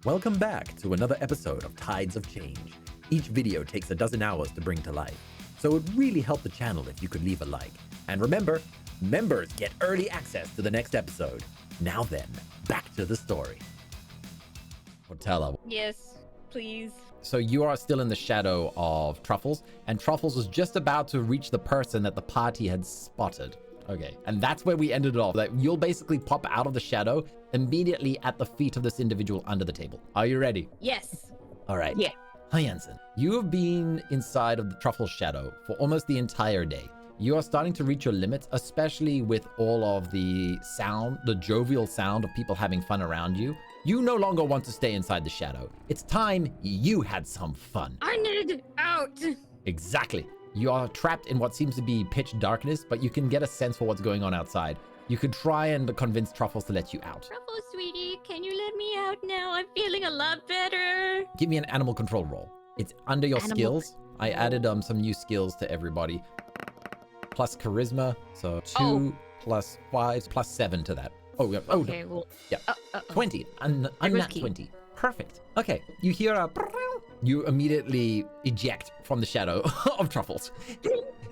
Welcome back to another episode of Tides of Change. Each video takes a dozen hours to bring to life, so it would really help the channel if you could leave a like. And remember, members get early access to the next episode. Now then, back to the story. Portella. Yes, please. So you are still in the shadow of Truffles, and Truffles was just about to reach the person that the party had spotted. Okay, and that's where we ended it off. That you'll basically pop out of the shadow immediately at the feet of this individual under the table. Are you ready? Yes. All right. Yeah. Hyacinth, you have been inside of the Truffle shadow for almost the entire day. You are starting to reach your limits, especially with all of the sound, the jovial sound of people having fun around you. You no longer want to stay inside the shadow. It's time you had some fun. I need out. Exactly. You are trapped in what seems to be pitch darkness, but you can get a sense for what's going on outside. You could try and convince Truffles to let you out. Truffle, sweetie, can you let me out now? I'm feeling a lot better. Give me an animal control roll. It's under your skills. I added some new skills to everybody. Plus charisma, so 2 plus 5 plus 7 to that. Oh, yeah. Oh, okay, well, yeah. 20. Unnat 20. Perfect. Okay, you hear a... You immediately eject from the shadow of Truffles.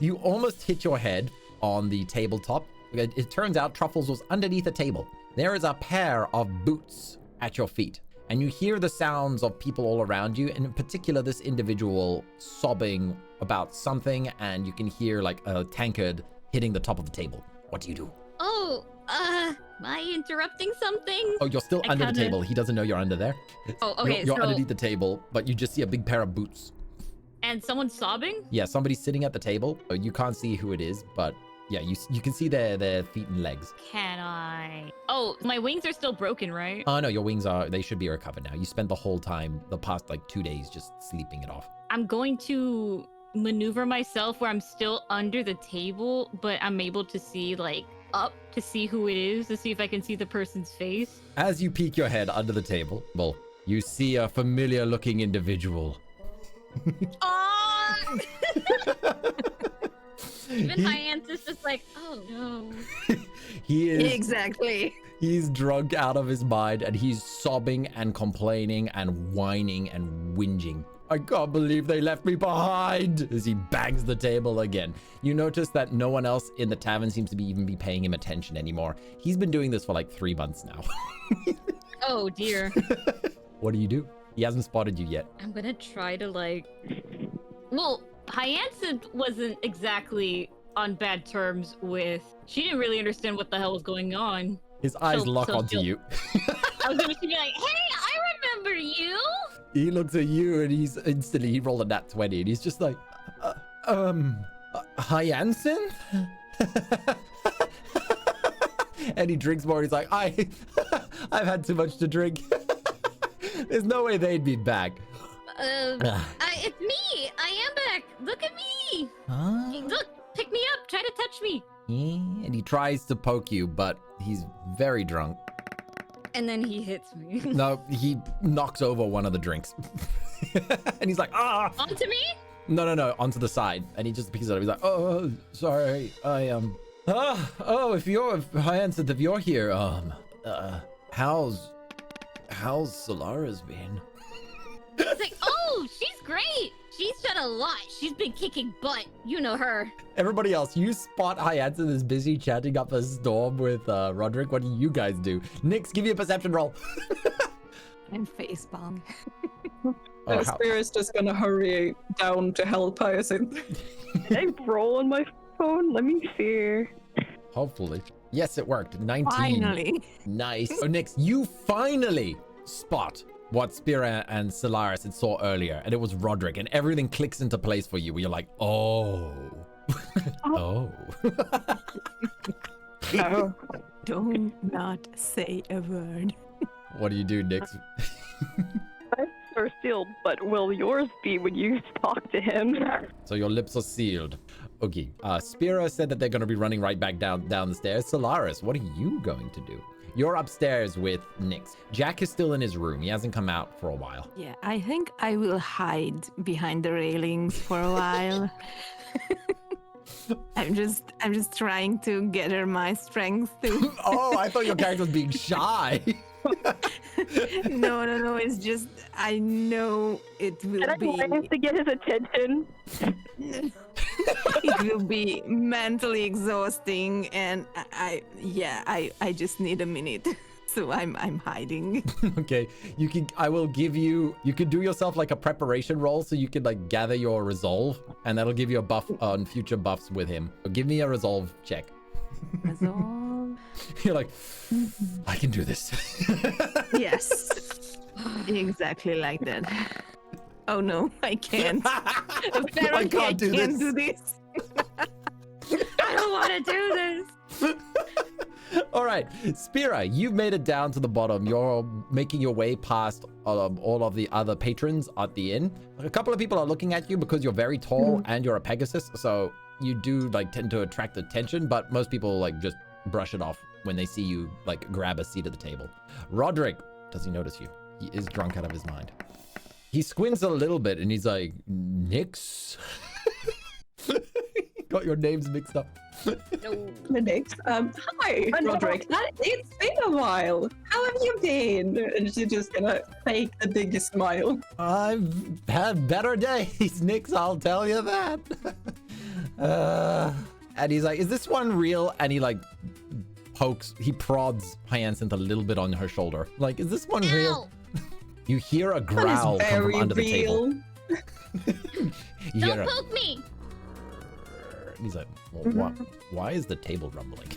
You almost hit your head on the tabletop. It turns out Truffles was underneath a table. There is a pair of boots at your feet, and you hear the sounds of people all around you, and in particular this individual sobbing about something, and you can hear like a tankard hitting the top of the table. What do you do? Oh, am I interrupting something? Oh, you're still under the table. He doesn't know you're under there. Oh, okay. You're underneath the table, but you just see a big pair of boots. And someone's sobbing? Yeah, somebody's sitting at the table. You can't see who it is, but yeah, you can see their feet and legs. Can I? Oh, my wings are still broken, right? Oh, no, your wings they should be recovered now. You spent the whole time, the past like 2 days, just sleeping it off. I'm going to maneuver myself where I'm still under the table, but I'm able to see like up to see who it is, to see if I can see the person's face. As you peek your head under the table, well, you see a familiar looking individual. Oh! Even Hyacinth is just like, oh no. He is exactly. He's drunk out of his mind, and he's sobbing and complaining and whining and whinging. I can't believe they left me behind, as he bangs the table again. You notice that no one else in the tavern seems to be even be paying him attention anymore. He's been doing this for like 3 months now. Oh dear. What do? He hasn't spotted you yet. I'm gonna try to like... Well, Hyacinth wasn't exactly on bad terms with... She didn't really understand what the hell was going on. His eyes lock onto you. I was gonna be like, hey, I remember you! He looks at you and he rolled a nat 20 and he's just like, Hyacinth? And he drinks more and he's like, I've had too much to drink. There's no way they'd be back. It's me! I am back! Look at me! Look, pick me up, try to touch me! And he tries to poke you, but he's very drunk. And then he hits me. No, he knocks over one of the drinks. And he's like, ah! Onto me? No, onto the side. And he just picks it up. He's like, oh, sorry, I am. If Hyacinth, if you're here, how's Sylaris been? It's like, oh, she's great. She's done a lot. She's been kicking butt. You know her. Everybody else, you spot Hyacinth is busy chatting up a storm with Roderick. What do you guys do? Nix, give you a perception roll. I'm facepalm. Spira's just gonna hurry down to help Hyacinth. Did I roll on my phone? Let me see. Hopefully. Yes, it worked. 19. Finally. Nice. So Nix, you finally spot what Spira and Sylaris had saw earlier, and it was Roderick, and everything clicks into place for you where you're like, oh. Oh. Oh. Do not say a word. What do you do, Nix? My lips are sealed, but will yours be when you talk to him? So your lips are sealed. Okay. Spira said that they're going to be running right back down the stairs. Sylaris, what are you going to do? You're upstairs with Nix. Jack is still in his room. He hasn't come out for a while. Yeah, I think I will hide behind the railings for a while. I'm just trying to gather my strength to... Oh, I thought your character was being shy. No. It's just I know it will And I want to get his attention. it will be mentally exhausting, and I just need a minute. So I'm hiding. Okay, I will give you could do yourself like a preparation roll so you can like gather your resolve, and that'll give you a buff on future buffs with him. So give me a resolve check. Resolve. You're like, I can do this. Yes. Exactly like that. Oh no, I can't. Apparently I can't do this. I don't want to do this. All right, Spira, you've made it down to the bottom. You're making your way past all of the other patrons at the inn. A couple of people are looking at you because you're very tall and you're a Pegasus, so you do like tend to attract attention, but most people like just brush it off when they see you like grab a seat at the table. Roderick, does he notice you? He is drunk out of his mind. He squints a little bit and he's like, Nix? Got your names mixed up. No. Nix. Hi, Roderick. It's been a while. How have you been? And she's just gonna fake the biggest smile. I've had better days, Nix, I'll tell you that. And he's like, is this one real? And he like prods Hyacinth a little bit on her shoulder. Like, is this one real? You hear a growl come from under the table. Don't poke me! He's like, well, why is the table rumbling?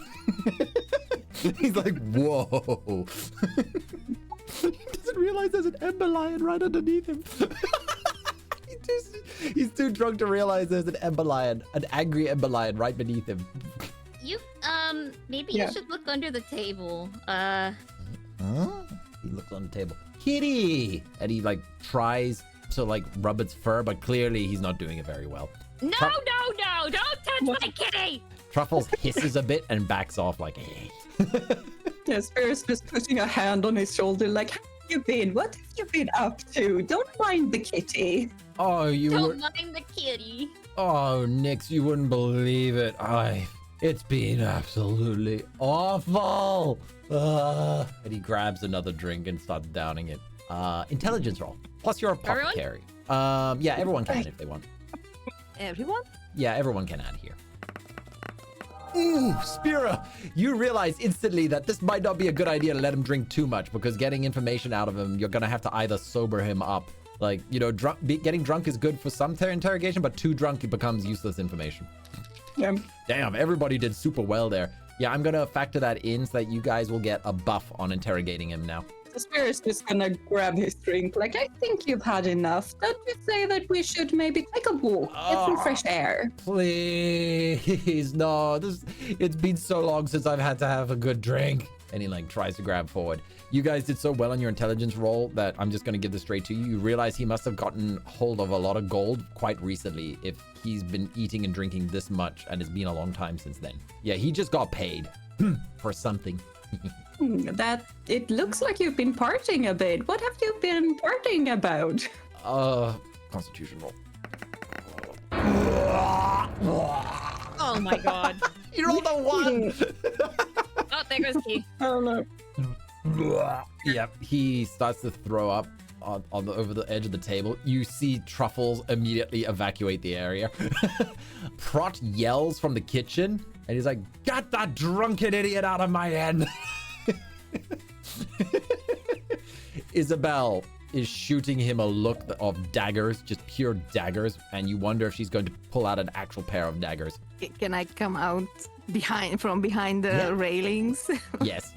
He's like, whoa. He doesn't realize there's an ember lion right underneath him. He's too drunk to realize there's an ember lion, an angry ember lion right beneath him. You, maybe you should look under the table. Huh? He looks on the table. Kitty! And he like tries to like rub its fur, but clearly he's not doing it very well. No, don't touch my kitty! Truffles hisses a bit and backs off like, hey. Yeah, Spira's just putting a hand on his shoulder like, how have you been? What have you been up to? Don't mind the kitty. Oh, Don't mind the kitty. Oh, Nix, you wouldn't believe it. It's been absolutely awful. And he grabs another drink and starts downing it. Intelligence roll. Plus you're a apothecary. Yeah, everyone can if they want. Everyone? Yeah, everyone can add here. Ooh, Spira, you realize instantly that this might not be a good idea to let him drink too much, because getting information out of him, you're gonna have to either sober him up. Like, you know, getting drunk is good for some interrogation, but too drunk it becomes useless information. Yeah. Damn, everybody did super well there. Yeah, I'm gonna factor that in so that you guys will get a buff on interrogating him now. The Spira's just gonna grab his drink like, I think you've had enough. Don't you say that we should maybe take a walk, get some fresh air? Please, no. It's been so long since I've had to have a good drink. And he like tries to grab forward. You guys did so well on your intelligence roll that I'm just gonna give this straight to you. You realize he must have gotten hold of a lot of gold quite recently if he's been eating and drinking this much, and it's been a long time since then. Yeah, he just got paid for something. That it looks like you've been partying a bit. What have you been partying about? Constitution roll. Oh my god. You rolled a 1. Oh, there goes Key. Oh no. Yep, he starts to throw up over the edge of the table. You see Truffles immediately evacuate the area. Prot yells from the kitchen, and he's like, "Get that drunken idiot out of my head!" Isabel is shooting him a look of daggers, just pure daggers, and you wonder if she's going to pull out an actual pair of daggers. Can I come out from behind the railings? Yes.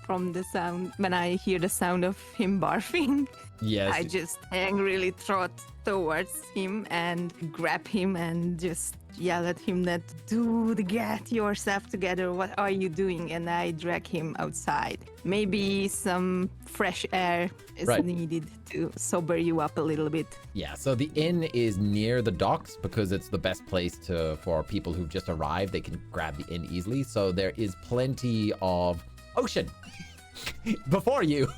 From the sound, when I hear the sound of him barfing, Yes. I just angrily trot towards him and grab him and just yell at him that, dude, get yourself together, what are you doing? And I drag him outside. Maybe some fresh air is needed to sober you up a little bit. Yeah, so the inn is near the docks because it's the best place for people who've just arrived. They can grab the inn easily. So there is plenty of ocean before you.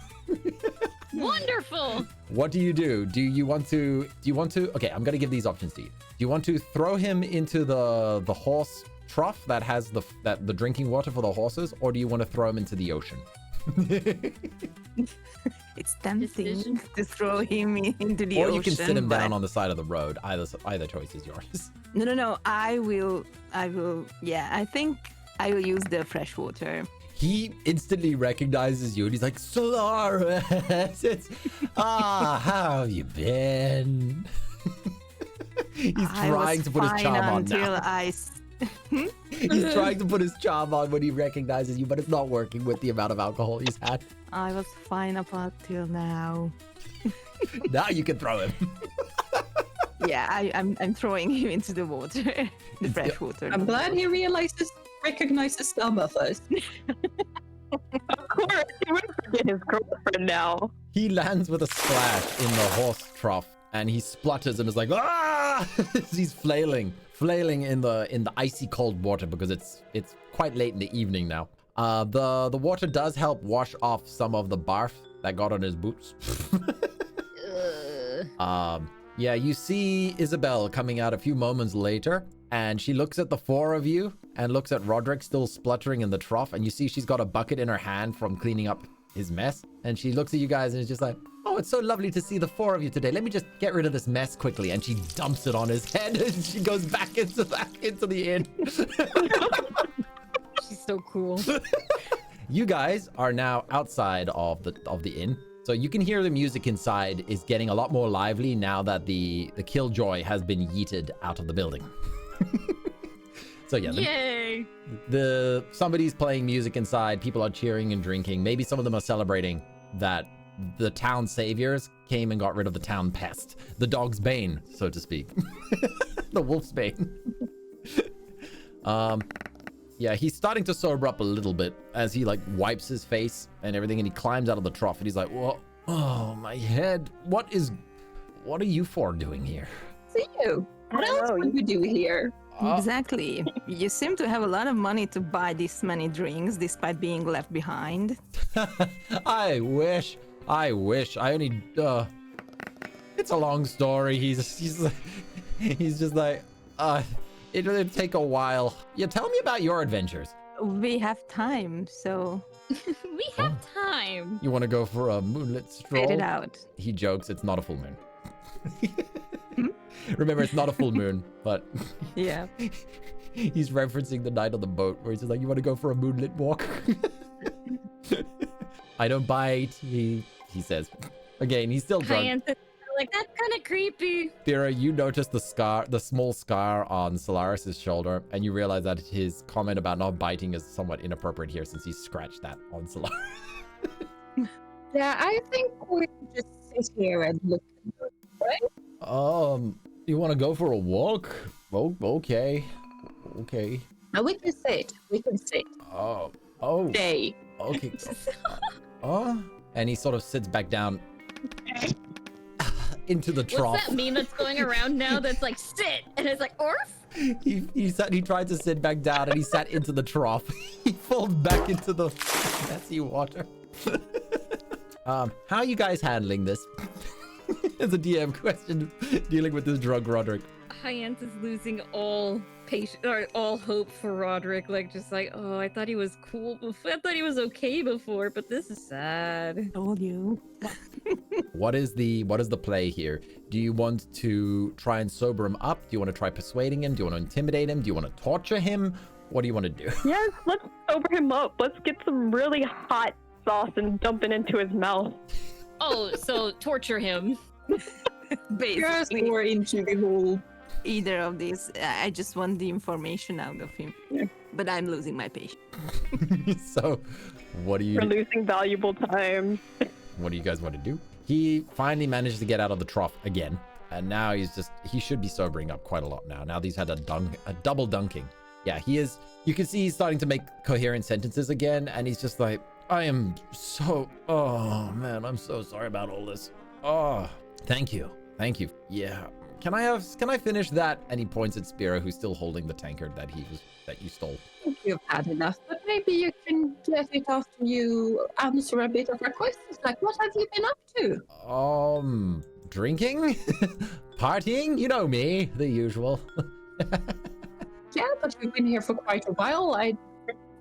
Wonderful. What do? Do you want to, okay, I'm going to give these options to you. Do you want to throw him into the horse trough that has the drinking water for the horses, or do you want to throw him into the ocean? It's tempting Decision. to throw him into the Or ocean. you can sit him down but- on the side of the road. Either choice is yours. No. I will. Yeah, I think I will use the fresh water. He instantly recognizes you and he's like, Sylaris, how have you been? He's I trying was to put his fine charm on until now. He's trying to put his charm on when he recognizes you, but it's not working with the amount of alcohol he's had. I was fine up until now. Now you can throw him. Yeah, I'm throwing him into the water, the fresh water. I'm glad he recognizes Selma first. Of course, he would forget his girlfriend now. He lands with a splash in the horse trough and he splutters and is like, ah! He's flailing in the icy cold water because it's quite late in the evening now. The water does help wash off some of the barf that got on his boots. Yeah, you see Isabel coming out a few moments later, and she looks at the four of you and looks at Roderick still spluttering in the trough, and you see she's got a bucket in her hand from cleaning up his mess, and she looks at you guys and is just like, oh, it's so lovely to see the four of you today. Let me just get rid of this mess quickly, and she dumps it on his head and she goes back into the inn. She's so cool. You guys are now outside of the inn. So you can hear the music inside is getting a lot more lively now that the killjoy has been yeeted out of the building. So yeah, Yay! somebody's playing music inside. People are cheering and drinking. Maybe some of them are celebrating that the town saviors came and got rid of the town pest, the dog's bane, so to speak, the wolf's bane. Yeah, he's starting to sober up a little bit as he like wipes his face and everything, and he climbs out of the trough and he's like, whoa, oh, my head. What are you four doing here? See you. What else would we do here? Exactly. You seem to have a lot of money to buy this many drinks despite being left behind. I wish. I only, it's a long story. He's just like, it'll take a while. Yeah, tell me about your adventures. We have time, so We have time. You want to go for a moonlit stroll? fade it out. He jokes, it's not a full moon. Remember, it's not a full moon, but Yeah. he's referencing the night on the boat where he's just like, you want to go for a moonlit walk? I don't bite, he says. Again, he's still drunk. Hyacinth, like, that's kind of creepy. Spira, you notice the small scar on Sylaris' shoulder, and you realize that his comment about not biting is somewhat inappropriate here since he scratched that on Sylaris. Yeah, I think we just sit here and look at them, right? You want to go for a walk? Oh, okay. Now we can sit. Oh, Stay. okay. And he sort of sits back down into the trough. What's that meme that's going around now that's like, sit? And it's like, orf? He tried to sit back down and he sat into the trough. He falls back into the messy water. How are you guys handling this? It's a DM question, dealing with this drug Roderick. Hyacinth is losing all patience or all hope for Roderick. Like, just like, oh, I thought he was cool before. I thought he was okay before, but this is sad. Told you. What is the play here? Do you want to try and sober him up? Do you want to try persuading him? Do you want to intimidate him? Do you want to torture him? What do you want to do? Yes, let's sober him up. Let's get some really hot sauce and dump it into his mouth. Oh, so torture him. Yes, Basically, we're into the whole. either of these. I just want the information out of him. Yeah. But I'm losing my patience. So, what do We're you losing valuable time. guys want to do? He finally managed to get out of the trough again, and now he should be sobering up quite a lot now. Now that he's had a double dunking. Yeah, he is. You can see he's starting to make coherent sentences again, and he's just like, oh man, I'm so sorry about all this. Oh, thank you. Yeah. Can I finish that? And he points at Spira, who's still holding the tankard that you stole. I think you've had enough, but maybe you can get it after you answer a bit of our questions. Like, what have you been up to? Drinking? Partying? You know me, the usual. Yeah, but you've been here for quite a while. I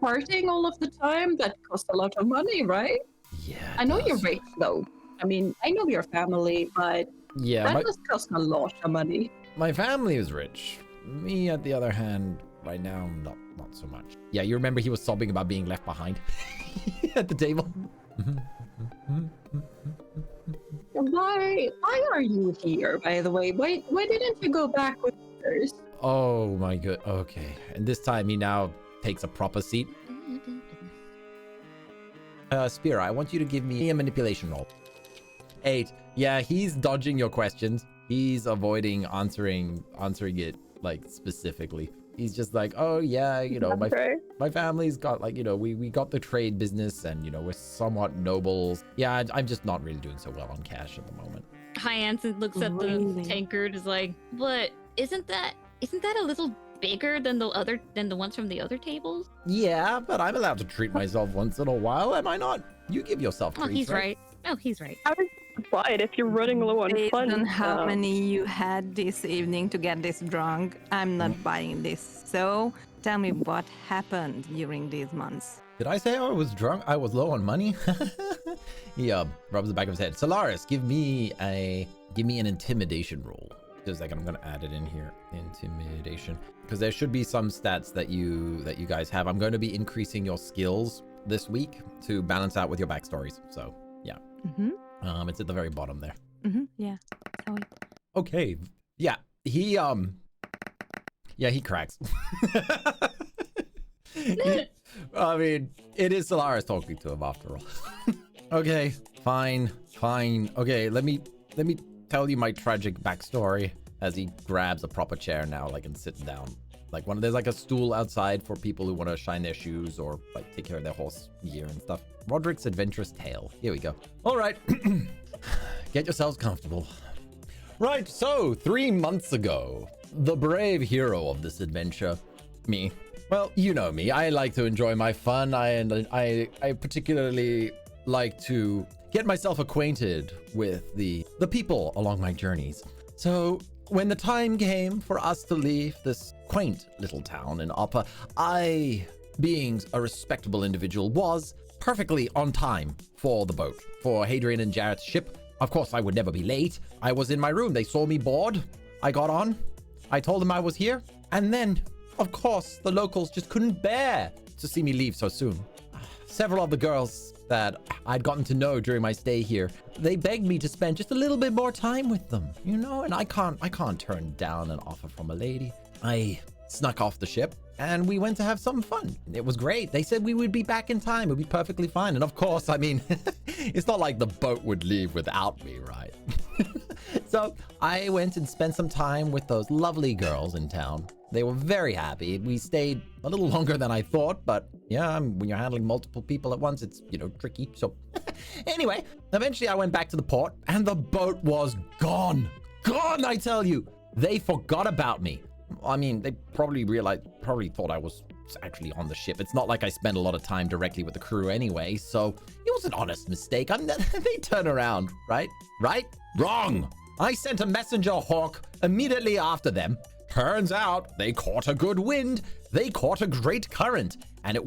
partying all of the time? That costs a lot of money, right? Yeah. I know you're rich, though. I mean, I know your family, but Yeah, that must cost a lot of money. my family is rich. Me, at the other hand, right now, not so much. Yeah, you remember he was sobbing about being left behind at the table? Why are you here, by the way? Why didn't you go back with others? Oh my god. Okay. And this time he now takes a proper seat. Spira, I want you to give me a manipulation roll. 8. Yeah, he's dodging your questions. He's avoiding answering it like specifically. He's just like, oh yeah, you know, my family's got like, you know, we got the trade business and, you know, we're somewhat nobles. Yeah, I'm just not really doing so well on cash at the moment. Hyacinth looks at the tankard, is like, but isn't that a little bigger than the ones from the other tables? Yeah, but I'm allowed to treat myself once in a while, am I not? You give yourself treats, he's right. Oh, he's right. How does it slide if you're running low on Based funds? on how many you had this evening to get this drunk, I'm not buying this. So tell me what happened during these months. Did I say I was drunk? I was low on money? He rubs the back of his head. Solaris, give me an intimidation roll. Just like, I'm gonna add it in here. Intimidation. Because there should be some stats that you guys have. I'm going to be increasing your skills this week to balance out with your backstories. So yeah. It's at the very bottom there. Yeah. Sorry. Okay. Yeah. He cracks. I mean, it is Sylaris talking to him after all. Okay, fine. Okay, let me tell you my tragic backstory as he grabs a proper chair now, like, and sits down. Like, there's like a stool outside for people who want to shine their shoes or like take care of their horse gear and stuff. Roderick's adventurous tale. Here we go. All right. Get yourselves comfortable. Right, so 3 months ago, the brave hero of this adventure, me. Well, you know me. I like to enjoy my fun. I particularly like to get myself acquainted with the people along my journeys. So when the time came for us to leave this quaint little town in Upper, I, being a respectable individual, was perfectly on time for the boat, for Hadrian and Jareth's ship. Of course, I would never be late. I was in my room. They saw me bored. I got on. I told them I was here. And then, of course, the locals just couldn't bear to see me leave so soon. Several of the girls that I'd gotten to know during my stay here, they begged me to spend just a little bit more time with them, you know, and I can't turn down an offer from a lady. I snuck off the ship and we went to have some fun. It was great. They said we would be back in time. It would be perfectly fine. And of course, I mean, it's not like the boat would leave without me, right? So I went and spent some time with those lovely girls in town. They were very happy. We stayed a little longer than I thought, but yeah, when you're handling multiple people at once, it's, you know, tricky. So anyway, eventually I went back to the port and the boat was gone. Gone, I tell you. They forgot about me. I mean, they probably thought I was actually on the ship. It's not like I spent a lot of time directly with the crew anyway, so it was an honest mistake. They turn around, right? Right? Wrong. I sent a messenger hawk immediately after them. Turns out they caught a good wind. They caught a great current, and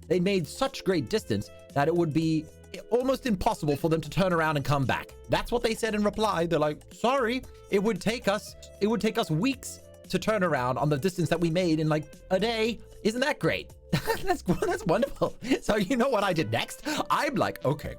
they made such great distance that it would be almost impossible for them to turn around and come back. That's what they said in reply. They're like, sorry, it would take us weeks to turn around on the distance that we made in like a day. Isn't that great? That's wonderful. So you know what I did next? I'm like, okay,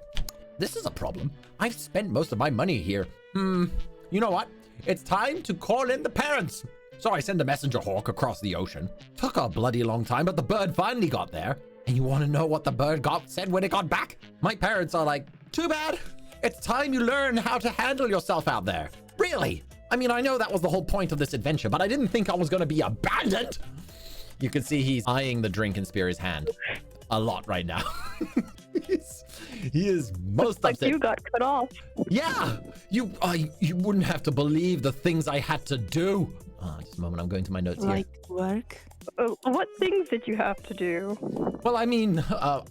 this is a problem. I've spent most of my money here. You know what? It's time to call in the parents. So I send a messenger hawk across the ocean. Took a bloody long time, but the bird finally got there. And you want to know what the bird said when it got back? My parents are like, too bad. It's time you learn how to handle yourself out there. Really? I mean, I know that was the whole point of this adventure, but I didn't think I was going to be abandoned. You can see he's eyeing the drink in Spira's hand a lot right now. He is most upset. Like you got cut off. Yeah, you wouldn't have to believe the things I had to do. Just a moment, I'm going to my notes here. Like work? What things did you have to do? Well, I mean,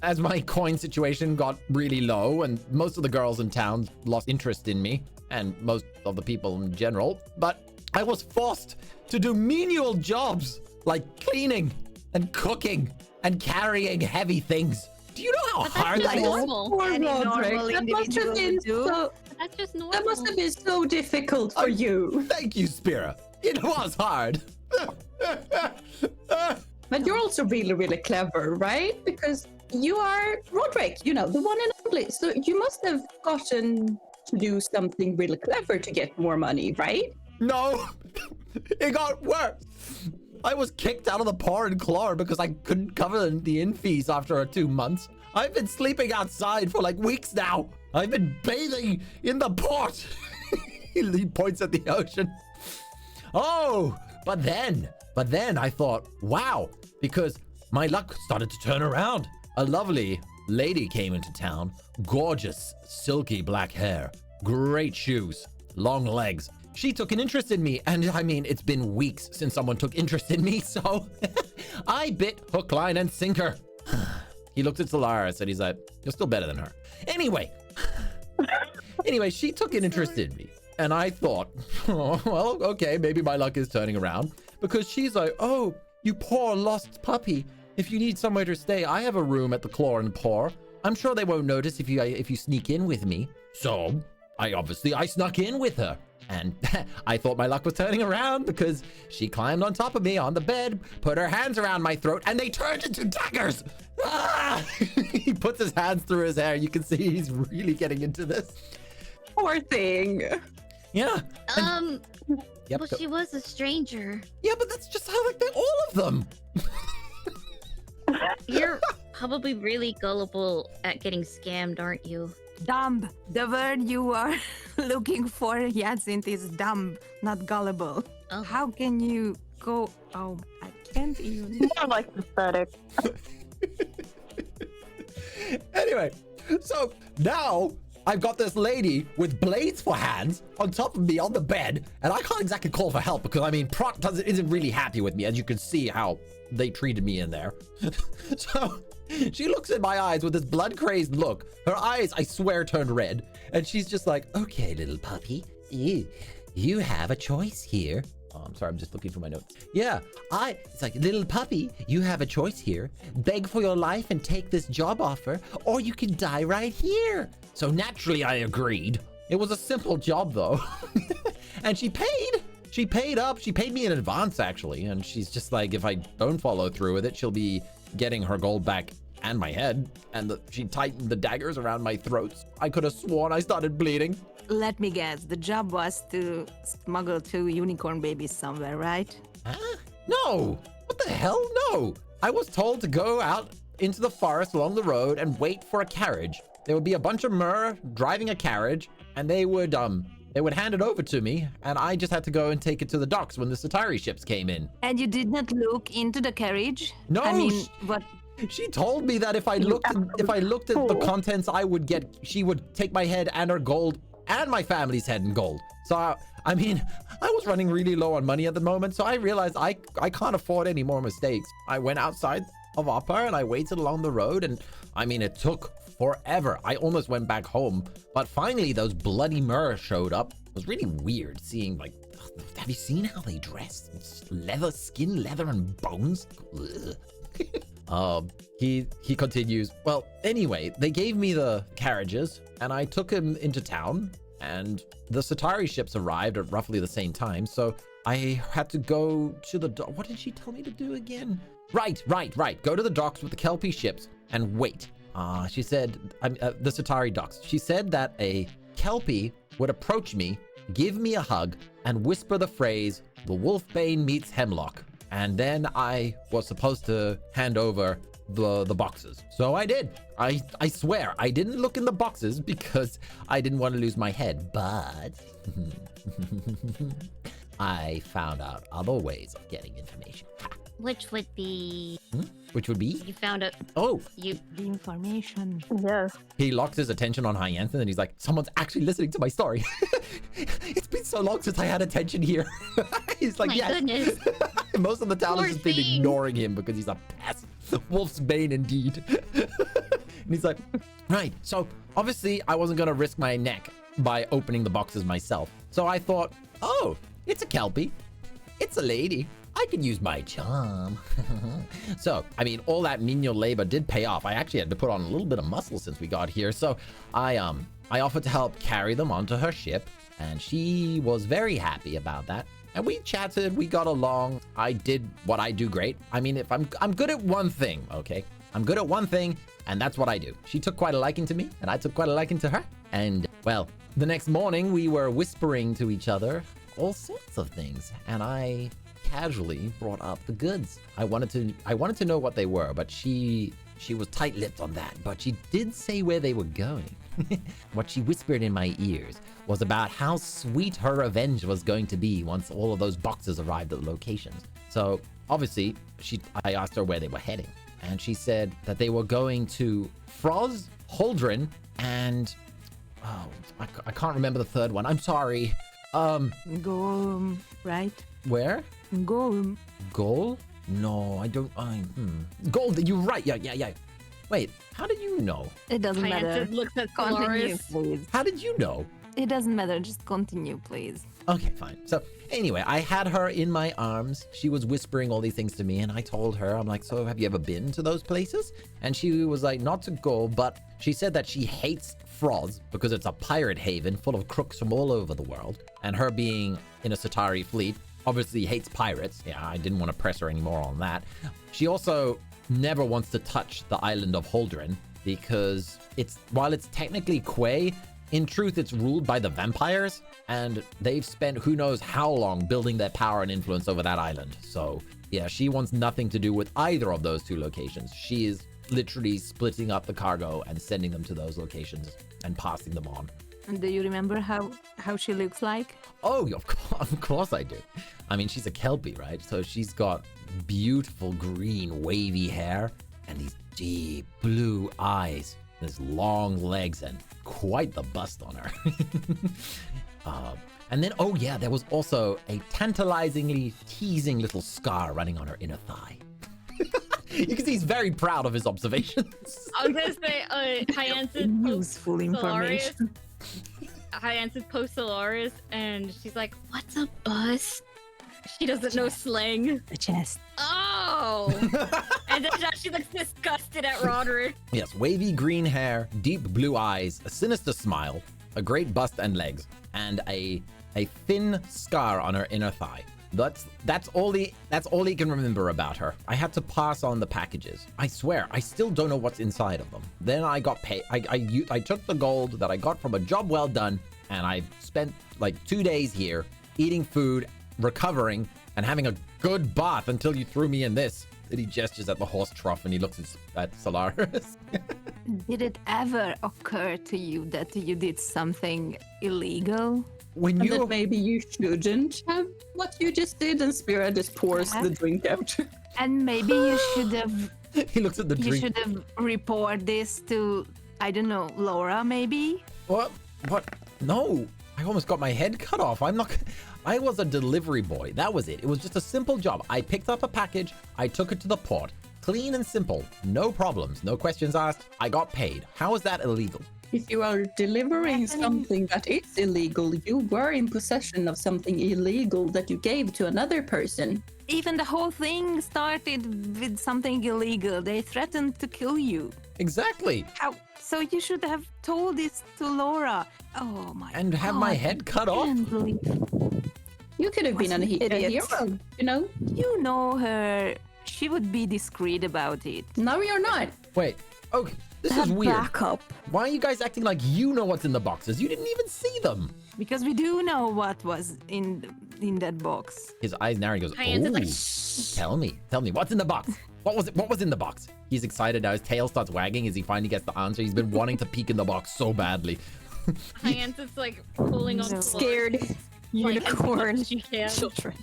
as my coin situation got really low and most of the girls in town lost interest in me and most of the people in general, but I was forced to do menial jobs like cleaning and cooking and carrying heavy things. Do you know how But that's hard just that is? normal. Poor Any Roderick. normal That must have individual been would do. so. That's just normal. That must have been so difficult for you. Thank you, Spira. It was hard. But you're also really, really clever, right? Because you are Roderick, the one and only. So you must have gotten to do something really clever to get more money, right? No, it got worse. I was kicked out of the Paw and Claw because I couldn't cover the inn fees after 2 months. I've been sleeping outside for like weeks now. I've been bathing in the port. He points at the ocean. Oh, but then I thought, wow, because my luck started to turn around. A lovely lady came into town, gorgeous, silky black hair, great shoes, long legs. She took an interest in me, and I mean, it's been weeks since someone took interest in me, so I bit hook, line, and sinker. He looked at Sylaris and he's like, you're still better than her. Anyway, she took an interest in me, and I thought, oh, well, okay, maybe my luck is turning around, because she's like, oh, you poor lost puppy. If you need somewhere to stay, I have a room at the Claw and Paw. I'm sure they won't notice if you sneak in with me. So I snuck in with her. And I thought my luck was turning around because she climbed on top of me on the bed, put her hands around my throat, and they turned into daggers. Ah! He puts his hands through his hair. You can see he's really getting into this. Poor thing. Yeah. Yep, Well, she was a stranger. yeah, but that's just how they're all of them. You're probably really gullible at getting scammed, aren't you? Dumb. The word you are looking for, Hyacinth, is dumb, not gullible. Oh. How can you go? Oh, I can't even. More like pathetic. Anyway, so now I've got this lady with blades for hands on top of me on the bed, and I can't exactly call for help because I mean, Proc isn't really happy with me, as you can see how they treated me in there. So she looks in my eyes with this blood-crazed look. Her eyes, I swear, turned red, and she's just like, "Okay, little puppy, you have a choice here." Oh, I'm sorry, I'm just looking for my notes. Yeah, it's like, little puppy, you have a choice here. Beg for your life and take this job offer, or you can die right here. So naturally, I agreed. It was a simple job, though. And she paid. She paid up. She paid me in advance, actually. And she's just like, if I don't follow through with it, she'll be getting her gold back and my head. And she tightened the daggers around my throats. I could have sworn I started bleeding. Let me guess. The job was to smuggle 2 unicorn babies somewhere, right? Huh? No. What the hell? No. I was told to go out into the forest along the road and wait for a carriage. There would be a bunch of mer driving a carriage, and they would hand it over to me, and I just had to go and take it to the docks when the Sylaris ships came in. And you did not look into the carriage? No, I mean, what? She told me that if I looked at the contents I would get, she would take my head and her gold and my family's head in gold. So I mean, I was running really low on money at the moment, so I realized I can't afford any more mistakes. I went outside of Upper and I waited along the road, and I mean, it took forever. I almost went back home, but finally those bloody mer showed up. It was really weird seeing, like, have you seen how they dress? It's leather, skin, leather, and bones. He continues, well, anyway, they gave me the carriages and I took him into town, and the Sylaris ships arrived at roughly the same time, so I had to go to the what did she tell me to do again? Right. Go to the docks with the Kelpie ships and wait. She said, the Sylaris docks. She said that a Kelpie would approach me, give me a hug, and whisper the phrase, "The Wolfsbane meets Hemlock." And then I was supposed to hand over the boxes. So I did. I swear, I didn't look in the boxes because I didn't want to lose my head, but I found out other ways of getting information. Ha. Which would be... Which would be? You found out... Oh! The information. Yes. He locks his attention on Hyacinth and he's like, someone's actually listening to my story. It's been so long since I had attention here. He's like, my yes. goodness. Most of the town Poor has just been thing. ignoring him because he's a pest. Wolfsbane indeed. And he's like, right. So obviously I wasn't going to risk my neck by opening the boxes myself. So I thought, oh, it's a Kelpie. It's a lady. I could use my charm. So, I mean, all that menial labor did pay off. I actually had to put on a little bit of muscle since we got here. So I offered to help carry them onto her ship, and she was very happy about that. And we chatted, we got along. I did what I do great. I mean, if I'm good at one thing, okay? I'm good at one thing, and that's what I do. She took quite a liking to me, and I took quite a liking to her. And, well, the next morning we were whispering to each other all sorts of things, and I casually brought up the goods. I wanted to know what they were, but she was tight-lipped on that, but she did say where they were going. What she whispered in my ears was about how sweet her revenge was going to be once all of those boxes arrived at the locations. So obviously I asked her where they were heading, and she said that they were going to Froz, Holdren, and I can't remember the third one. I'm sorry. Golem, right? Where? Golem. Goal? No, I don't. Gold. You're right. Yeah. Wait, how did you know? It doesn't matter. Hyacinth looks at Continue, Sylaris. please. How did you know? It doesn't matter. Just continue, please. Okay, fine. So anyway, I had her in my arms. She was whispering all these things to me, and I told her, I'm like, so have you ever been to those places? And she was like, not to go, but she said that she hates Froz because it's a pirate haven full of crooks from all over the world. And her being in a Centauri fleet, obviously hates pirates. Yeah, I didn't want to press her anymore on that. She also never wants to touch the island of Holdren because while it's technically Quay, in truth, it's ruled by the vampires, and they've spent who knows how long building their power and influence over that island. So yeah, she wants nothing to do with either of those two locations. She is literally splitting up the cargo and sending them to those locations and passing them on. And do you remember how she looks like? Oh, of course I do. I mean, she's a Kelpie, right? So she's got beautiful green wavy hair and these deep blue eyes, these long legs, and quite the bust on her. And then, oh yeah, there was also a tantalizingly teasing little scar running on her inner thigh. You can see he's very proud of his observations. I was gonna say, Hyacinth Useful information. Hyacinth posts Sylaris, and she's like, "What's a bust?" She doesn't know slang. The chest. Oh! And then she looks disgusted at Roderick. Yes, wavy green hair, deep blue eyes, a sinister smile, a great bust and legs, and a thin scar on her inner thigh. That's all he can remember about her. I had to pass on the packages. I swear, I still don't know what's inside of them. Then I got paid. I took the gold that I got from a job well done, and I spent like 2 days here eating food, recovering, and having a good bath until you threw me in this. And he gestures at the horse trough and he looks at Sylaris. Did it ever occur to you that you did something illegal? When And you that maybe you shouldn't have what you just did, and Spira just pours the drink out. And maybe you should have he looks at the you drink. should have reported this to, I don't know, Laura maybe? What? No, I almost got my head cut off. I was a delivery boy. That was it. It was just a simple job. I picked up a package. I took it to the port. Clean and simple. No problems. No questions asked. I got paid. How is that illegal? If you are delivering something that is illegal, you were in possession of something illegal that you gave to another person. Even the whole thing started with something illegal. They threatened to kill you. Exactly. How? So you should have told this to Laura. Oh my And have my God, head cut I off? can't believe You could have been a Idiot. hero, you know? you know her. She would be discreet about it. No, you're not. Wait. Okay. This is weird. Backup. Why are you guys acting like you know what's in the boxes? You didn't even see them. Because we do know what was in that box. His eyes narrow. He goes, Hyacinth's like, "Oh, shh. tell me, what's in the box? What was in the box?" He's excited now. His tail starts wagging as he finally gets the answer. He's been wanting to peek in the box so badly. Hyacinth's like pulling on Sylaris, Scared like, as much unicorn as she can. children.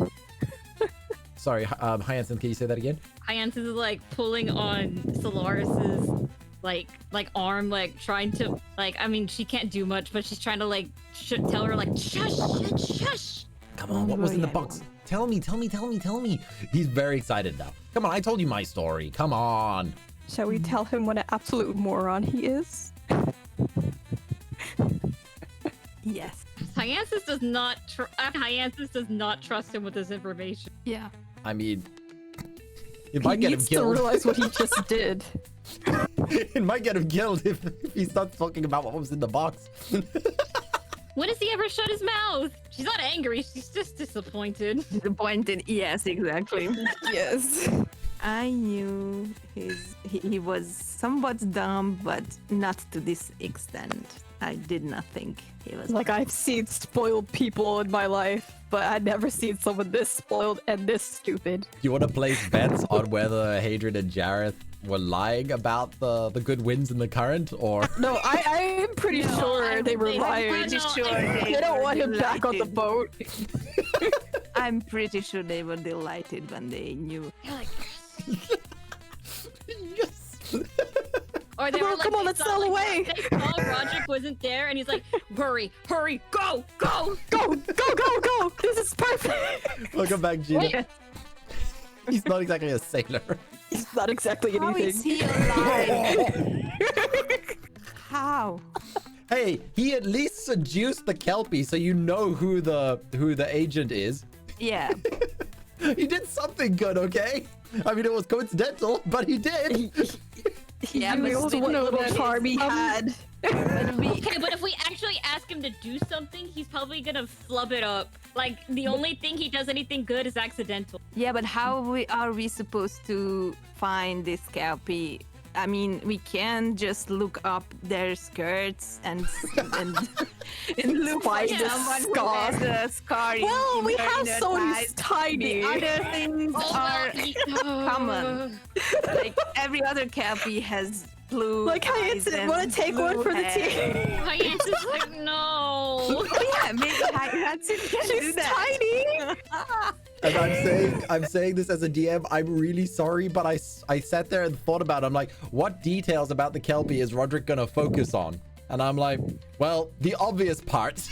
Sorry, Hyacinth, can you say that again? Hyacinth is like pulling on Sylaris's like arm, like trying to I mean, she can't do much, but she's trying to like tell her like shush. Come on, what was in the box? Tell me. He's very excited now. Come on, I told you my story. Come on. Shall we tell him what an absolute moron he is? Yes. Hyacinth does not trust him with this information. Yeah. I mean, it might He get him needs to killed. realize what he just did. It might get him killed if he starts talking about what was in the box. When has he ever shut his mouth? She's not angry. She's just disappointed. Disappointed. Yes, exactly. Yes. I knew he was somewhat dumb, but not to this extent. I did not think he was Like, I've seen spoiled people in my life, but I'd never seen someone this spoiled and this stupid. Do you want to place bets on whether Hadrian and Jareth were lying about the good winds in the current, or? No, I am pretty sure they were I'm lying. pretty sure They don't want him back on the boat. I'm pretty sure they were delighted when they knew. They're like, Yes. or they Come were on, like, come on, they let's saw, sail like, away. They saw Roderick wasn't there, and he's like, hurry, hurry, go, go. Go, go, go, go! This is perfect! Welcome back, Gina. He's not exactly a sailor. He's not exactly How anything. is he alive? How? Hey, he at least seduced the Kelpie, so you know who the agent is. Yeah. He did something good, okay? I mean, it was coincidental, but he did. Yeah, He but was still, one that little is- charm he had. but we- Okay, but if we actually ask him to do something, he's probably gonna flub it up. Like, the only thing he does anything good is accidental. Yeah, but how are we supposed to find this Kelpie? I mean, we can just look up their skirts and look Find for the someone who scar. has a scar. Well, in we their have inner someone thighs. who's tiny. The other things are common. Like every other Kelpie has blue. Like, eyes Hyacinth, and wanna take one blue for the hair. team? Hyacinth's like, no. Oh yeah, maybe Hyacinth can do She's that. tiny. And I'm saying this as a DM. I'm really sorry, but I sat there and thought about it. I'm like, what details about the Kelpie is Roderick gonna focus on? And I'm like, well, the obvious parts.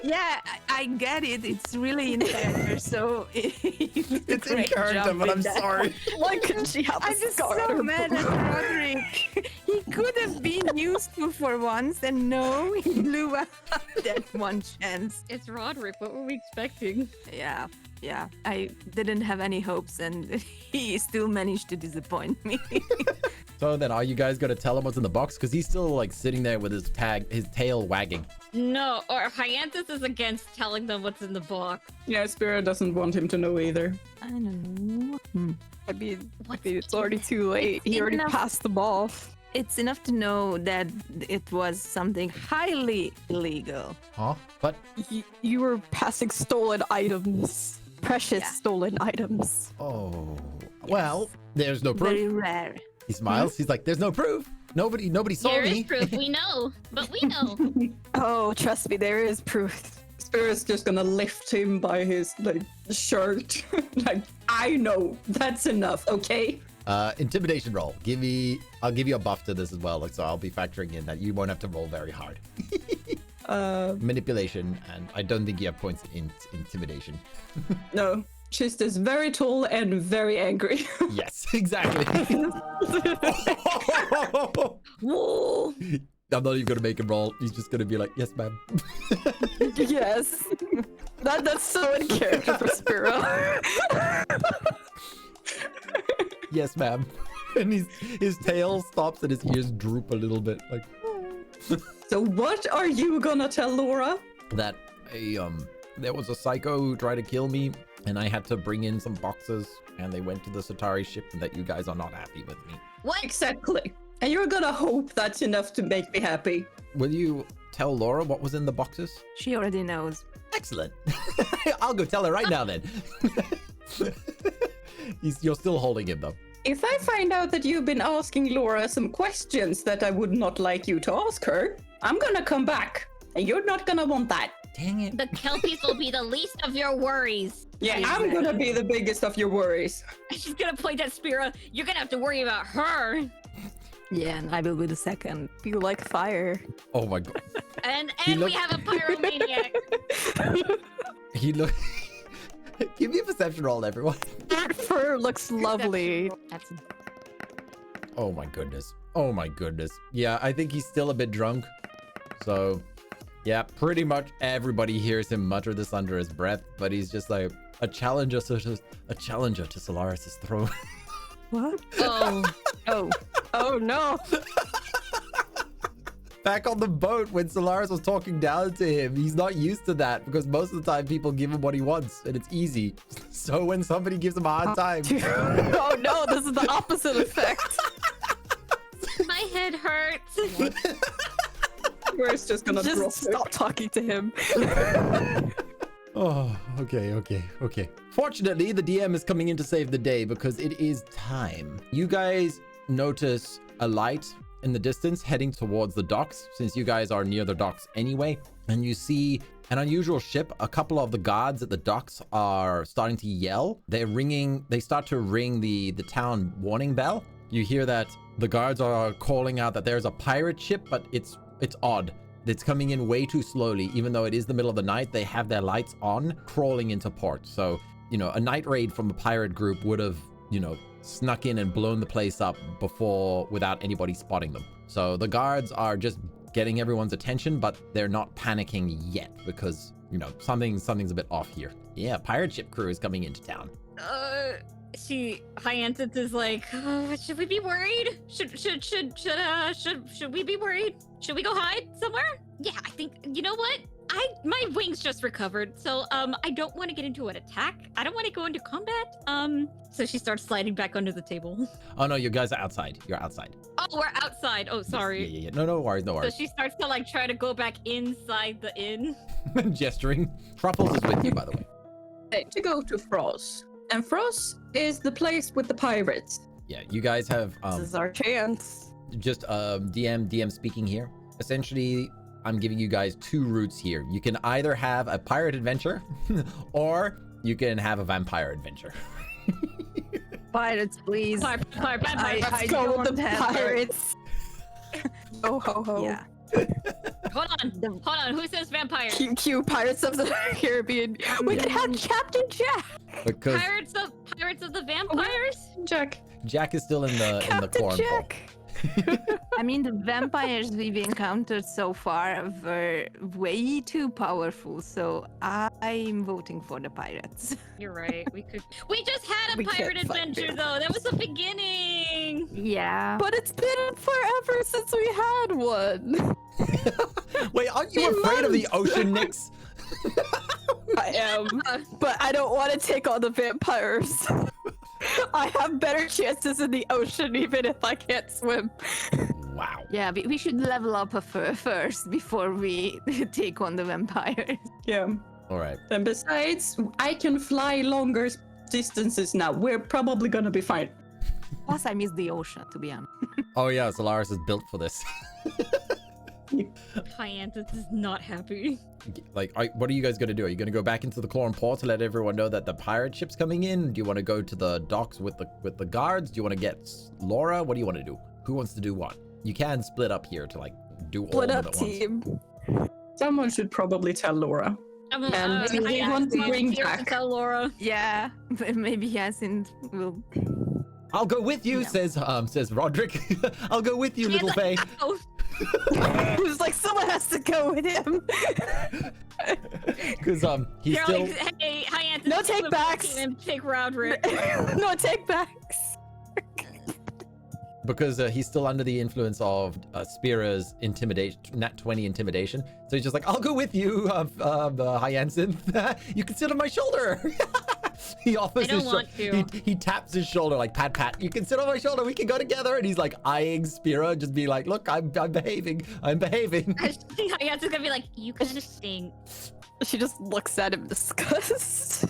Yeah, I get it. It's really in character, so It's in character, but I'm sorry. Why couldn't she have a I'm just scar on so her mad boot? at Roderick. He could have been useful for once, and no, he blew out that one chance. It's Roderick. What were we expecting? Yeah, I didn't have any hopes, and he still managed to disappoint me. So then, are you guys gonna tell him what's in the box? Because he's still like sitting there with his tail wagging. No, or Hyacinth is against telling them what's in the box. Yeah, Spira doesn't want him to know either. I don't know. I mean, What's it's already too late. It's He already enough. passed them off. It's enough to know that it was something highly illegal. Huh? But You were passing stolen items. Precious Yeah. stolen items. oh, well, there's no proof. Very rare. He smiles. He's like, there's no proof. Nobody saw There me. is proof. We know, but we know. Oh, trust me, there is proof. Spira's just gonna lift him by his like shirt. Like, I know, that's enough, okay? Intimidation roll. I'll give you a buff to this as well. Like, so I'll be factoring in that you won't have to roll very hard. Manipulation, and I don't think you have points in intimidation. No. She's just very tall and very angry. Yes, exactly. Whoa. I'm not even gonna make him roll. He's just gonna be like, yes, ma'am. Yes. That's so in character for Spira. Yes, ma'am. And his tail stops and his ears droop a little bit, like So what are you gonna tell Laura? that. There was a psycho who tried to kill me, and I had to bring in some boxes, and they went to the Satari ship, and that you guys are not happy with me. What? Exactly. And you're gonna hope that's enough to make me happy. Will you tell Laura what was in the boxes? She already knows. Excellent. I'll go tell her right now then. You're still holding him though. If I find out that you've been asking Laura some questions that I would not like you to ask her, I'm gonna come back. And you're not gonna want that. Dang it. The Kelpies will be the least of your worries. Yeah, I'm gonna be the biggest of your worries. She's gonna point at Spira. You're gonna have to worry about her. Yeah, and I will be the second. Be like fire. Oh my god. And He we look- have a pyromaniac. He look. Give me a perception roll, everyone. That fur looks lovely. That's Oh my goodness. Oh my goodness. Yeah, I think he's still a bit drunk. So, Yeah, pretty much everybody hears him mutter this under his breath, but he's just like, a challenger to Sylaris' throne. What? Oh no. Back on the boat when Sylaris was talking down to him, he's not used to that because most of the time people give him what he wants and it's easy. So when somebody gives him a hard time. Oh no, this is the opposite effect. My head hurts. We're just gonna stop talking to him. Oh, okay. Fortunately, the DM is coming in to save the day because it is time. You guys notice a light in the distance heading towards the docks, since you guys are near the docks anyway. And you see an unusual ship. A couple of the guards at the docks are starting to yell. They start to ring the town warning bell. You hear that the guards are calling out that there's a pirate ship, but it's odd. It's coming in way too slowly. Even though it is the middle of the night, they have their lights on, crawling into port. So, a night raid from a pirate group would have, snuck in and blown the place up before without anybody spotting them. So the guards are just getting everyone's attention, but they're not panicking yet because, something's a bit off here. Yeah, pirate ship crew is coming into town. Hyacinth is like, should we be worried? Should we be worried? Should we go hide somewhere? Yeah, I think, you know what? My wings just recovered, so I don't want to get into an attack. I don't want to go into combat. So she starts sliding back under the table. Oh no, you guys are outside. You're outside. Oh, we're outside. Oh, sorry. Yeah. No worries. So she starts to try to go back inside the inn. Gesturing. Truffles is with you, by the way. To go to Frost. And Frost is the place with the pirates. Yeah, you guys have This is our chance. just DM speaking here. Essentially, I'm giving you guys two routes here. You can either have a pirate adventure or you can have a vampire adventure. Pirates, please. Let's go with the pirates. Oh ho ho. Yeah. Hold on. Who says vampire? Q Pirates of the Caribbean. We can have Captain Jack. Because Pirates of the Vampires? Jack is still in the corn Jack. I mean, the vampires we've encountered so far were way too powerful, so I'm voting for the pirates. You're right. We just had a We pirate can't fight adventure though. That was the beginning. Yeah. But it's been forever since we had one. Wait, aren't you afraid of the ocean, Nyx? I am, but I don't want to take on the vampires. I have better chances in the ocean even if I can't swim. Wow. Yeah, we should level up first before we take on the vampires. Yeah. All right. And besides, I can fly longer distances now. We're probably gonna be fine. Plus, I miss the ocean, to be honest. Oh yeah, Sylaris is built for this. Hyacinth is not happy. What are you guys gonna do? Are you gonna go back into the Cloran Port to let everyone know that the pirate ship's coming in? Do you want to go to the docks with the guards? Do you want to get Laura? What do you want to do? Who wants to do what? You can split up here to do all Split of up it at team. once. Someone should probably tell Laura. And we want to bring Jack. Tell Laura. Yeah, maybe Hyacinth will. I'll go with you, Yeah. says Roderick. I'll go with you, little Faye. Who's like, someone has to go with him. Because he's They're still. like, hey, Hyacinth, No take backs. and take Roderick. No take backs. Because he's still under the influence of Spira's intimidation, nat 20 intimidation. So he's just like, I'll go with you, Hyacinth. You can sit on my shoulder. He offers I don't his want to. He taps his shoulder like, pat. You can sit on my shoulder. We can go together. And he's like eyeing Spira, just be like, look, I'm behaving. Hyacinth's gonna be like, you kind of stink. She just looks at him in disgust.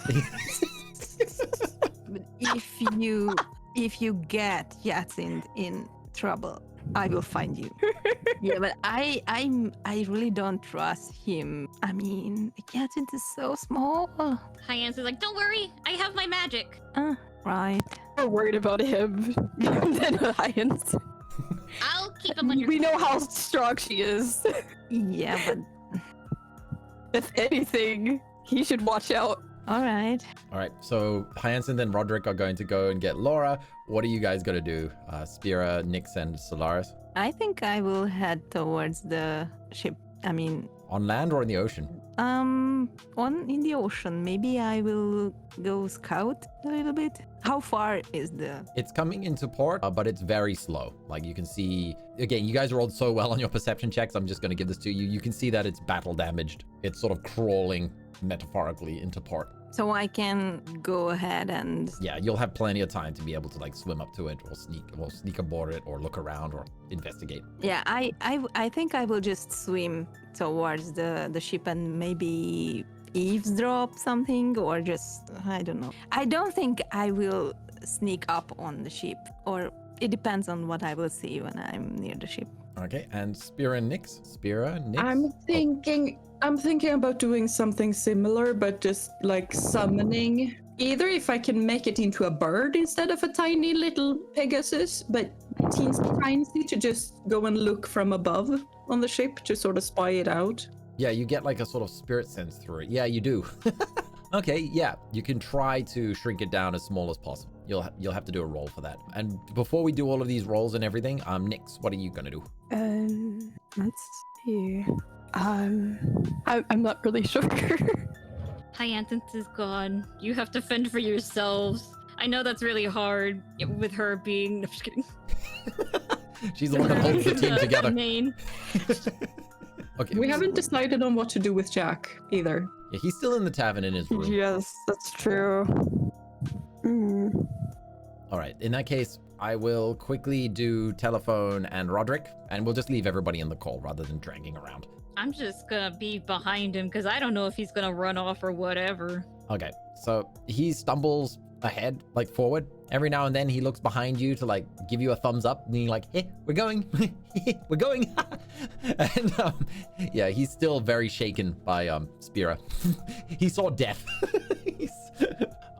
But if you get Hyacinth in trouble, I will find you. Yeah, but I really don't trust him. I mean, Hyacinth is so small. Hyacinth's like, don't worry, I have my magic. Right. We're worried about him than Hyacinth. I'll keep him under We know how strong she is. Yeah, but If anything, he should watch out. all right. All right. So Hyacinth and Roderick are going to go and get Laura. What are you guys going to do? Spira, Nyx, and Sylaris? I think I will head towards the ship. I mean, On land or in the ocean? In the ocean. Maybe I will go scout a little bit. How far is the... It's coming into port, but it's very slow. Like you can see, again, you guys rolled so well on your perception checks. I'm just going to give this to you. You can see that it's battle damaged. It's sort of crawling metaphorically into port. So I can go ahead and... Yeah, you'll have plenty of time to be able to like swim up to it or sneak aboard it or look around or investigate. Yeah, I think I will just swim towards the ship and maybe eavesdrop something, or just, I don't know. I don't think I will sneak up on the ship, or it depends on what I will see when I'm near the ship. Okay, and Spira and Nyx? Spira, Nyx? I'm thinking about doing something similar, but just like summoning. Either if I can make it into a bird instead of a tiny little Pegasus, but teensy tiny, to just go and look from above on the ship to sort of spy it out. Yeah, you get like a sort of spirit sense through it. Yeah, you do. Okay, yeah, you can try to shrink it down as small as possible. You'll have to do a roll for that. And before we do all of these rolls and everything, Nyx, what are you gonna do? Let's see. I'm not really sure. Hyacinth is gone. You have to fend for yourselves. I know that's really hard with her being... No, I'm just kidding. She's the one that holds the team together. Main. Okay. We haven't decided on what to do with Jack either. Yeah, he's still in the tavern in his room. Yes, that's true. All right, in that case, I will quickly do telephone and Roderick, and we'll just leave everybody in the call rather than dragging around. I'm just gonna be behind him because I don't know if he's gonna run off or whatever. Okay, so he stumbles ahead, like forward. Every now and then he looks behind you to like give you a thumbs up, and you're like, hey, we're going, we're going. And yeah, he's still very shaken by Spira. He saw death.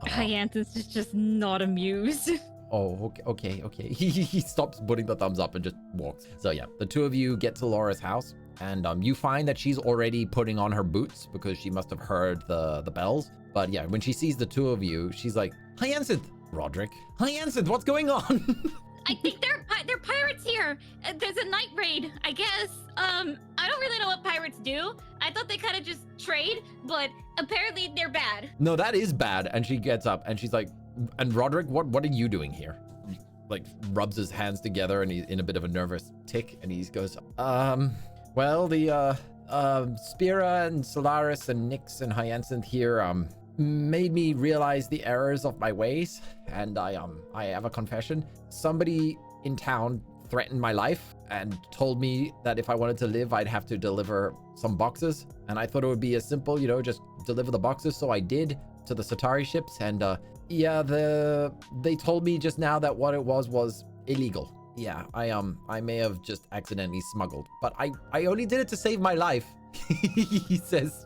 Hyacinth is just not amused. Oh, okay. He stops putting the thumbs up and just walks. So yeah, the two of you get to Laura's house, and you find that she's already putting on her boots because she must have heard the bells. But yeah, when she sees the two of you, she's like, Hyacinth, Roderick, Hyacinth, what's going on? I think they're pirates here. There's a night raid, I guess. I don't really know what pirates do. I thought they kind of just trade, but apparently they're bad. No, that is bad. And she gets up and she's like, and Roderick, what are you doing here? Like rubs his hands together and he's in a bit of a nervous tick, and he goes, well, the Spira and Sylaris and Nyx and Hyacinth here made me realize the errors of my ways, and I have a confession. Somebody in town threatened my life and told me that if I wanted to live, I'd have to deliver some boxes, and I thought it would be as simple, just deliver the boxes. So I did to the Satari ships, and yeah, they told me just now that what it was illegal. Yeah, I may have just accidentally smuggled, but I only did it to save my life. he says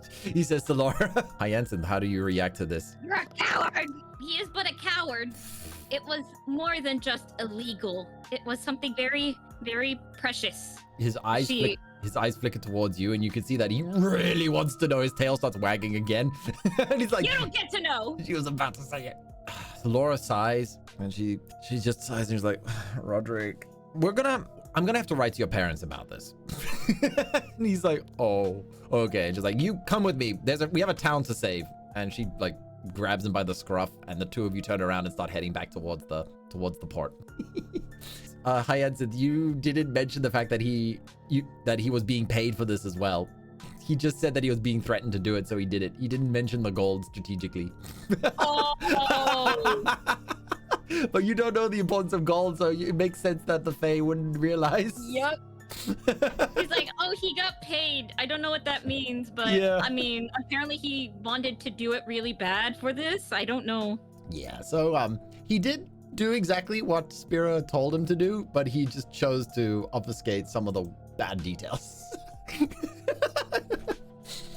to Laura. Hyacinth, how do you react to this? You're a coward. He is but a coward. It was more than just illegal. It was something very, very precious. His eyes flicker towards you, and you can see that he really wants to know. His tail starts wagging again. And he's like, you don't get to know. She was about to say it. So Laura sighs, and she just sighs, and she's like, Roderick, I'm gonna have to write to your parents about this. And he's like, oh, okay. And she's like, you come with me. We have a town to save. And she like grabs him by the scruff, and the two of you turn around and start heading back towards the port. Hyacinth, you didn't mention the fact that he was being paid for this as well. He just said that he was being threatened to do it, so he did it. He didn't mention the gold strategically. Oh. But you don't know the importance of gold, so it makes sense that the Fae wouldn't realize. Yep. He's like, oh, he got paid. I don't know what that means, but yeah. I mean, apparently he wanted to do it really bad for this. I don't know. Yeah, so he did do exactly what Spira told him to do, but he just chose to obfuscate some of the bad details.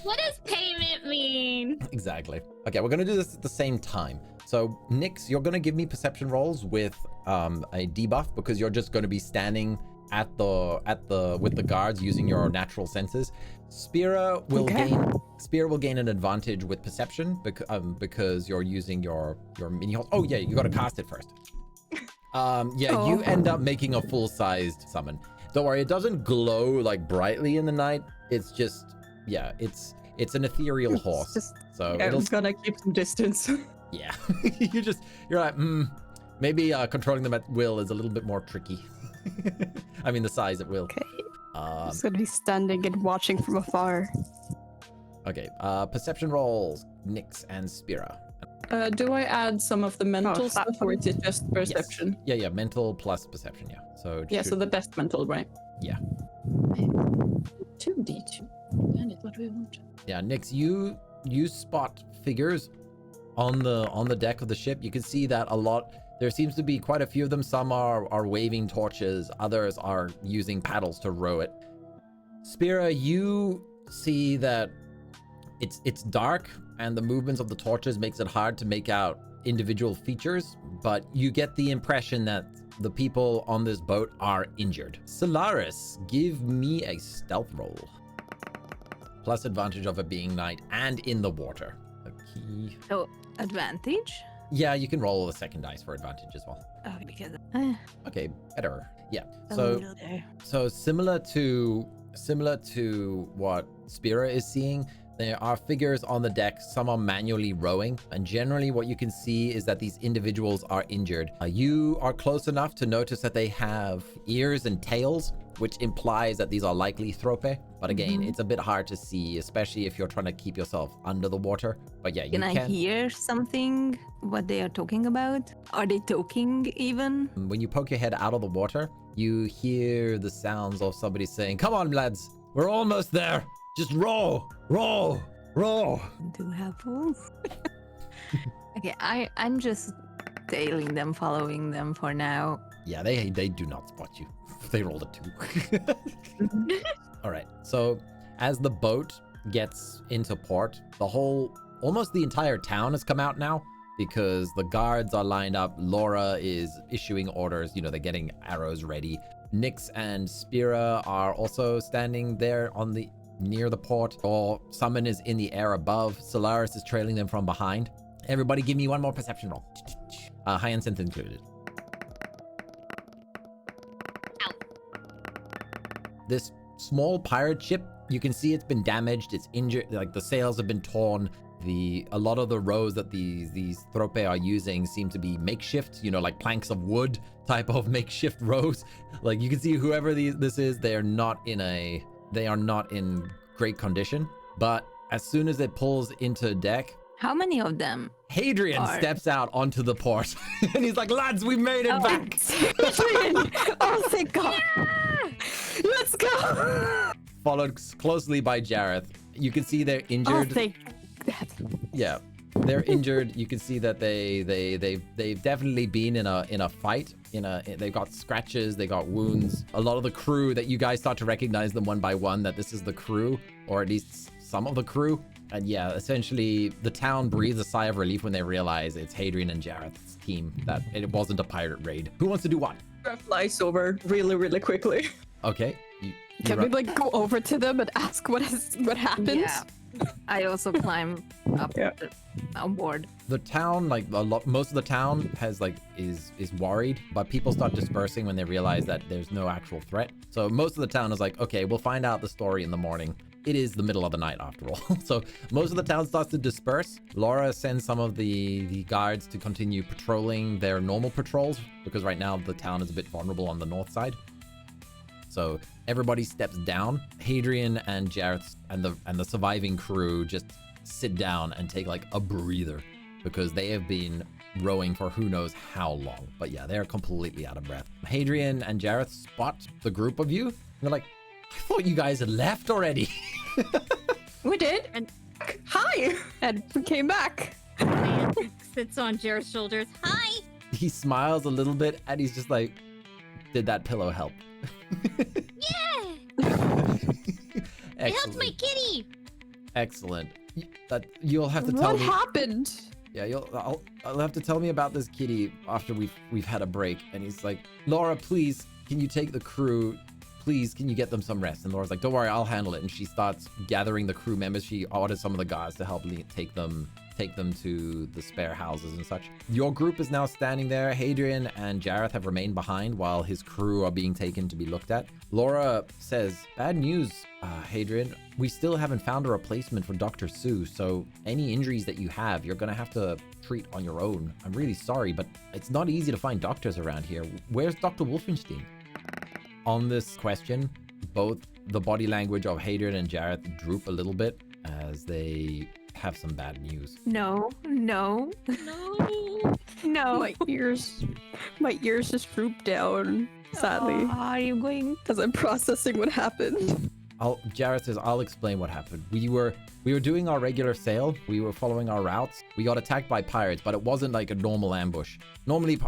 What does payment mean? Exactly. Okay, we're gonna do this at the same time. So Nyx, you're gonna give me perception rolls with a debuff, because you're just gonna be standing with the guards using your natural senses. Spira will gain an advantage with perception because you're using your mini. Oh yeah, you gotta cast it first. You end up making a full-sized summon. Don't worry, it doesn't glow like brightly in the night. It's just Yeah, it's an ethereal horse. So I'm it'll gonna keep some distance. yeah. you're like, maybe controlling them at will is a little bit more tricky. I mean the size at will. Okay. I'm just gonna be standing and watching from afar. Okay, perception rolls, Nyx and Spira. Do I add some of the mental Oh, stuff, or is it just perception? Yes. Yeah, mental plus perception, yeah. So Yeah, so the best mental, right? Yeah. 2d2. And it, what do we want? Yeah, Nyx, you spot figures on the deck of the ship. You can see that there seems to be quite a few of them. Some are waving torches, others are using paddles to row it. Spira, you see that it's dark and the movements of the torches makes it hard to make out individual features, but you get the impression that the people on this boat are injured. Sylaris, give me a stealth roll. Plus advantage of it being night and in the water. Okay. Oh, advantage? Yeah, you can roll a second dice for advantage as well. Oh, because Okay, better. Yeah. a So little there. So similar to what Spira is seeing, there are figures on the deck. Some are manually rowing, and generally what you can see is that these individuals are injured. You are close enough to notice that they have ears and tails, which implies that these are likely thrope. But again, it's a bit hard to see, especially if you're trying to keep yourself under the water. But yeah, you Can can. I hear something? What they are talking about? Are they talking even? When you poke your head out of the water, you hear the sounds of somebody saying, "Come on, lads, we're almost there. Just row, row, row." Do have fools? Okay, I'm just tailing them, following them for now. Yeah, they do not spot you. They rolled a 2. All right. So as the boat gets into port, almost the entire town has come out now because the guards are lined up. Laura is issuing orders. They're getting arrows ready. Nyx and Spira are also standing there near the port. Or Summon is in the air above. Sylaris is trailing them from behind. Everybody give me one more perception roll. Hyacinth included. This small pirate ship, you can see it's been damaged, it's injured, like the sails have been torn. A lot of the rows that these trope are using seem to be makeshift, like planks of wood type of makeshift rows. Like you can see whoever this is, they are not in great condition. But as soon as it pulls into deck, How many of them? Hadrian steps out onto the port and he's like, "Lads, we made it back." Hadrian! Oh, thank God. Let's go. Followed closely by Jareth. You can see they're injured. Oh, thank God. Yeah, they're injured. You can see that they've definitely been in a fight. They've got scratches, they got wounds. A lot of the crew that you guys start to recognize them one by one, that this is the crew, or at least some of the crew. And yeah, essentially the town breathes a sigh of relief when they realize it's Hadrian and Jareth's team, that it wasn't a pirate raid. Who wants to do what? Flies over really, really quickly. Okay. Can we go over to them and ask what happened? Yeah. I also climb up on board. The town, most of the town is worried, but people start dispersing when they realize that there's no actual threat. So most of the town is like, okay, we'll find out the story in the morning. It is the middle of the night after all. So most of the town starts to disperse. Laura sends some of the guards to continue patrolling their normal patrols, because right now the town is a bit vulnerable on the north side. So everybody steps down. Hadrian and Jareth and the surviving crew just sit down and take a breather, because they have been rowing for who knows how long. But yeah, they're completely out of breath. Hadrian and Jareth spot the group of you. And they're like, "I thought you guys had left already." We did. And Hi. And we came back. sits on Jareth's shoulders. Hi. He smiles a little bit and he's just like, "Did that pillow help?" Yeah. It helped my kitty. Excellent. You'll have to tell What me. happened? Yeah, I'll have to tell me about this kitty after we've had a break. And he's like, "Laura, please, can you take the crew? Please, can you get them some rest?" And Laura's like, "Don't worry, I'll handle it." And she starts gathering the crew members. She orders some of the guards to help take them take them to the spare houses and such. Your group is now standing there. Hadrian and Jareth have remained behind while his crew are being taken to be looked at. Laura says, bad news, Hadrian. We still haven't found a replacement for Dr. Sue, so any injuries that you have, you're gonna have to treat on your own. I'm really sorry, but it's not easy to find doctors around here. Where's Dr. Wolfenstein? On this question, both the body language of Hadrian and Jareth droop a little bit as they have some bad news. No. No. My ears just droop down, sadly, Are you going? as I'm processing what happened. Jareth says, I'll explain what happened. We were doing our regular sail. We were following our routes. We got attacked by pirates, but it wasn't like a normal ambush. Normally,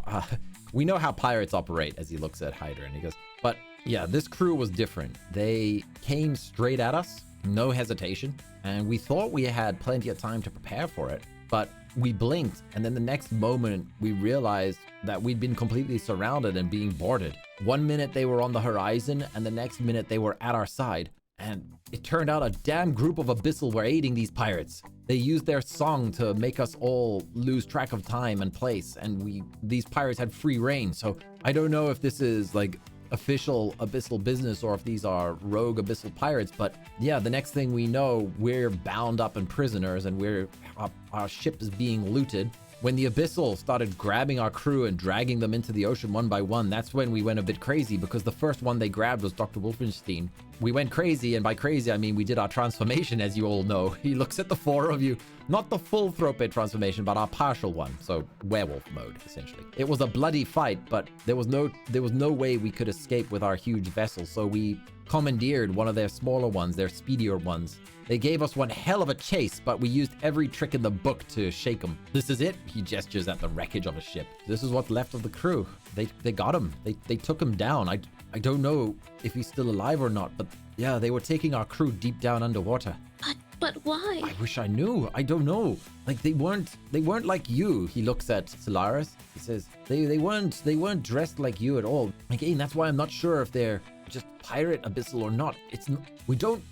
we know how pirates operate, as he looks at Hadrian. He goes, but yeah, this crew was different. They came straight at us, no hesitation, and we thought we had plenty of time to prepare for it, but we blinked, and then the next moment we realized that we'd been completely surrounded and being boarded. One minute they were on the horizon, and the next minute they were at our side, and it turned out a damn group of abyssal were aiding these pirates. They used their song to make us all lose track of time and place, and these pirates had free reign. So I don't know if this is like official abyssal business or if these are rogue abyssal pirates, but yeah, the next thing we know, we're bound up and prisoners, and our ship is being looted. When the abyssal started grabbing our crew and dragging them into the ocean one by one, that's when we went a bit crazy, because the first one they grabbed was Dr. Wolfenstein. We went crazy, and by crazy I mean we did our transformation, as you all know. He looks at the four of you, not the full throat bit transformation, but our partial one, so werewolf mode essentially. It was a bloody fight, but there was no way we could escape with our huge vessel, so we commandeered one of their smaller ones, their speedier ones. They gave us one hell of a chase, but we used every trick in the book to shake them. This is it. He gestures at the wreckage of a ship. This is what's left of the crew. They got him. They took him down. I don't know if he's still alive or not, but yeah, they were taking our crew deep down underwater. But why? I wish I knew. I don't know. Like they weren't like you. He looks at Sylaris. He says they weren't dressed like you at all. Again, that's why I'm not sure if they're just pirate abyssal or not. We don't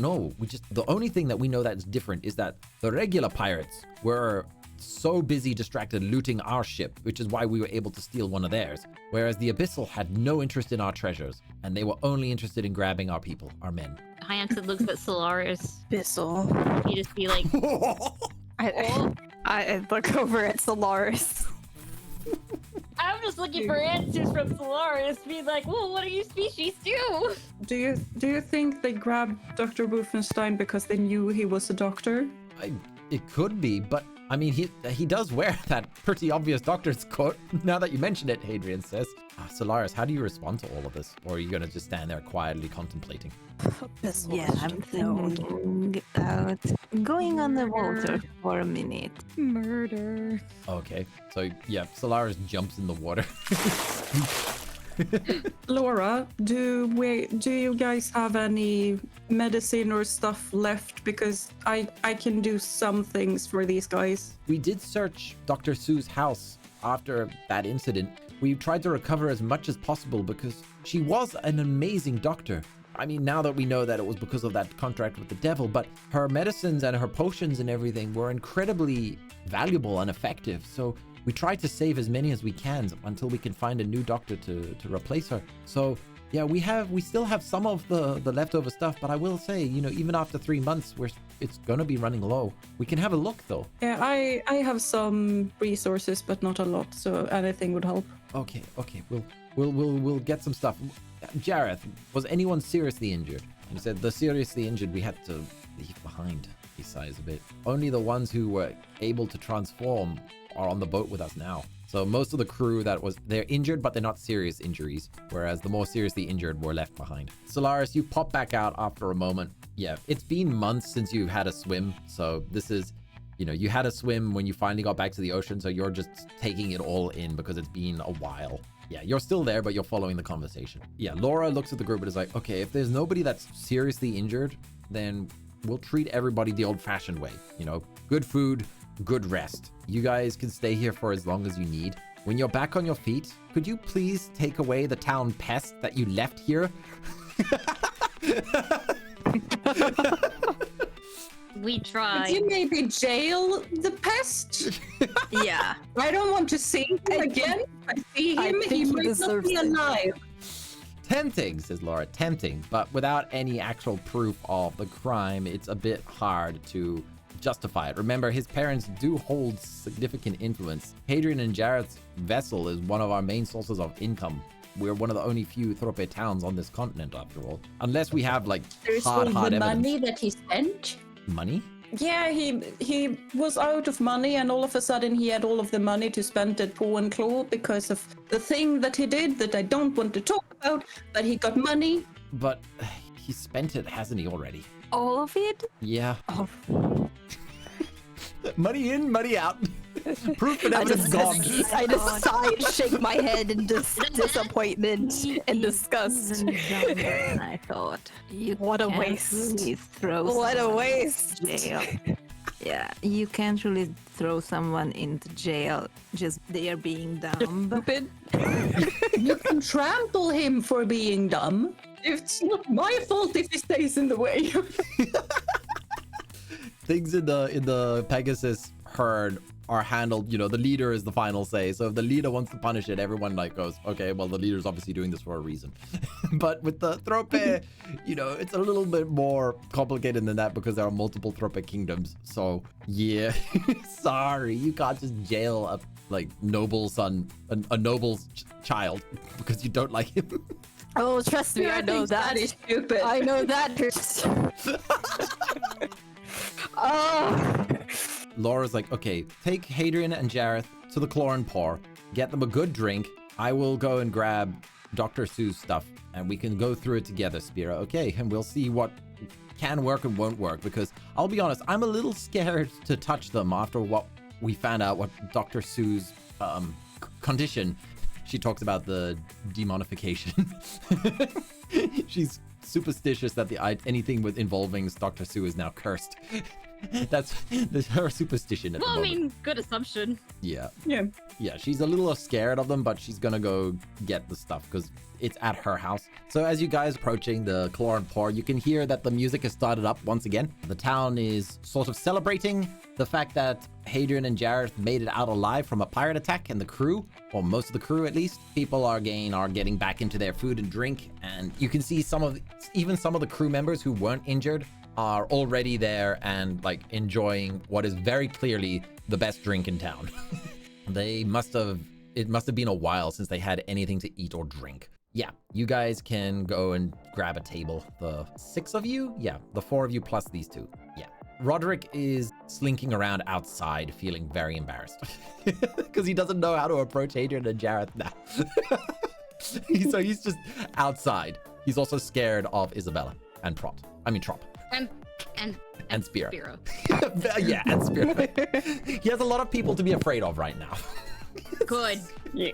know. The only thing that we know that's different is that the regular pirates were so busy distracted looting our ship, which is why we were able to steal one of theirs, whereas the abyssal had no interest in our treasures, and they were only interested in grabbing our people, our men. Hyacinth looks at Sylaris. Abyssal. You just be like, I look over at Sylaris. I'm just looking for answers from Sylaris, being like, well, what do you species do? Do you think they grabbed Dr. Wolfenstein because they knew he was a doctor? It could be, but I mean, he does wear that pretty obvious doctor's coat. Now that you mention it, Hadrian says. Sylaris, how do you respond to all of this? Or are you gonna just stand there quietly contemplating? Yeah, I'm thinking about going on the water for a minute. Murder. Okay, so yeah, Sylaris jumps in the water. Laura, do you guys have any medicine or stuff left? Because I can do some things for these guys. We did search Dr. Sue's house after that incident. We tried to recover as much as possible because she was an amazing doctor. I mean, now that we know that it was because of that contract with the devil, but her medicines and her potions and everything were incredibly valuable and effective. So we tried to save as many as we can until we can find a new doctor to replace her. So yeah, we still have some of the leftover stuff, but I will say, even after 3 months, it's gonna be running low. We can have a look though. Yeah, I have some resources, but not a lot, so anything would help. Okay, we'll get some stuff. Jareth, was anyone seriously injured? You said the seriously injured we had to leave behind. He sighs a bit. Only the ones who were able to transform are on the boat with us now. So most of the crew they're injured, but they're not serious injuries, whereas the more seriously injured were left behind. Sylaris, you pop back out after a moment. Yeah, it's been months since you've had a swim, so this is, you had a swim when you finally got back to the ocean, so you're just taking it all in because it's been a while. Yeah, you're still there, but you're following the conversation. Yeah, Laura looks at the group and is like, okay, if there's nobody that's seriously injured, then we'll treat everybody the old-fashioned way. Good food, good rest. You guys can stay here for as long as you need. When you're back on your feet, could you please take away the town pest that you left here? We Could tried. you maybe jail the pest? Yeah. I don't want to see him again. I see I him, think he he might not deserves be it. alive. Tempting, says Laura, tempting, but without any actual proof of the crime, it's a bit hard to justify it. Remember, his parents do hold significant influence. Hadrian and Jareth's vessel is one of our main sources of income. We're one of the only few Thrope towns on this continent, after all. Unless we have, like, There's all hard the evidence. money that he spent. Money? Yeah, he was out of money, and all of a sudden he had all of the money to spend at Paw and Claw because of the thing that he did that I don't want to talk about. But he got money. But he spent it, hasn't he, already? All of it? Yeah. Oh. Money in, money out. Proof and I evidence gone. I just sigh and shake my head in disappointment and disgust. Even dumber than I thought. You What a can't waste. really throw What a someone waste. into jail. Yeah, you can't really throw someone into jail just they are being dumb. Stupid. You can trample him for being dumb. It's not my fault if he stays in the way. Things in the Pegasus herd are handled, you know, the leader is the final say. So if the leader wants to punish it, everyone like goes, okay, well, the leader's obviously doing this for a reason. But with the Thrope, you know, it's a little bit more complicated than that because there are multiple Thrope kingdoms. So yeah, sorry, you can't just jail a like noble son, a noble's child because you don't like him. Oh, trust me, I know that. That is stupid. I know that. Oh. Laura's like, okay, take Hadrian and Jareth to the Chlorine Pour, get them a good drink. I will go and grab Dr. Sue's stuff and we can go through it together, Spira. Okay, and we'll see what can work and won't work because I'll be honest, I'm a little scared to touch them after what we found out what Dr. Sue's condition. She talks about the demonification. She's superstitious that anything with involving Dr. Sue is now cursed. That's her superstition at the Well, I moment. mean, good assumption. Yeah. Yeah. Yeah, she's a little scared of them, but she's gonna go get the stuff because it's at her house. So as you guys approaching the Chlorine Pour, you can hear that the music has started up once again. The town is sort of celebrating the fact that Hadrian and Jareth made it out alive from a pirate attack, and the crew, or most of the crew at least, people are getting back into their food and drink, and you can see even some of the crew members who weren't injured are already there and like enjoying what is very clearly the best drink in town. It must have been a while since they had anything to eat or drink. Yeah, you guys can go and grab a table. The 6 of you? Yeah, the 4 of you plus these 2. Yeah. Roderick is slinking around outside feeling very embarrassed because he doesn't know how to approach Hadrian and Jareth now. So he's just outside. He's also scared of Isabella and Trop. And Spira. Spira. Yeah, and Spira. He has a lot of people to be afraid of right now. Good. Yeah.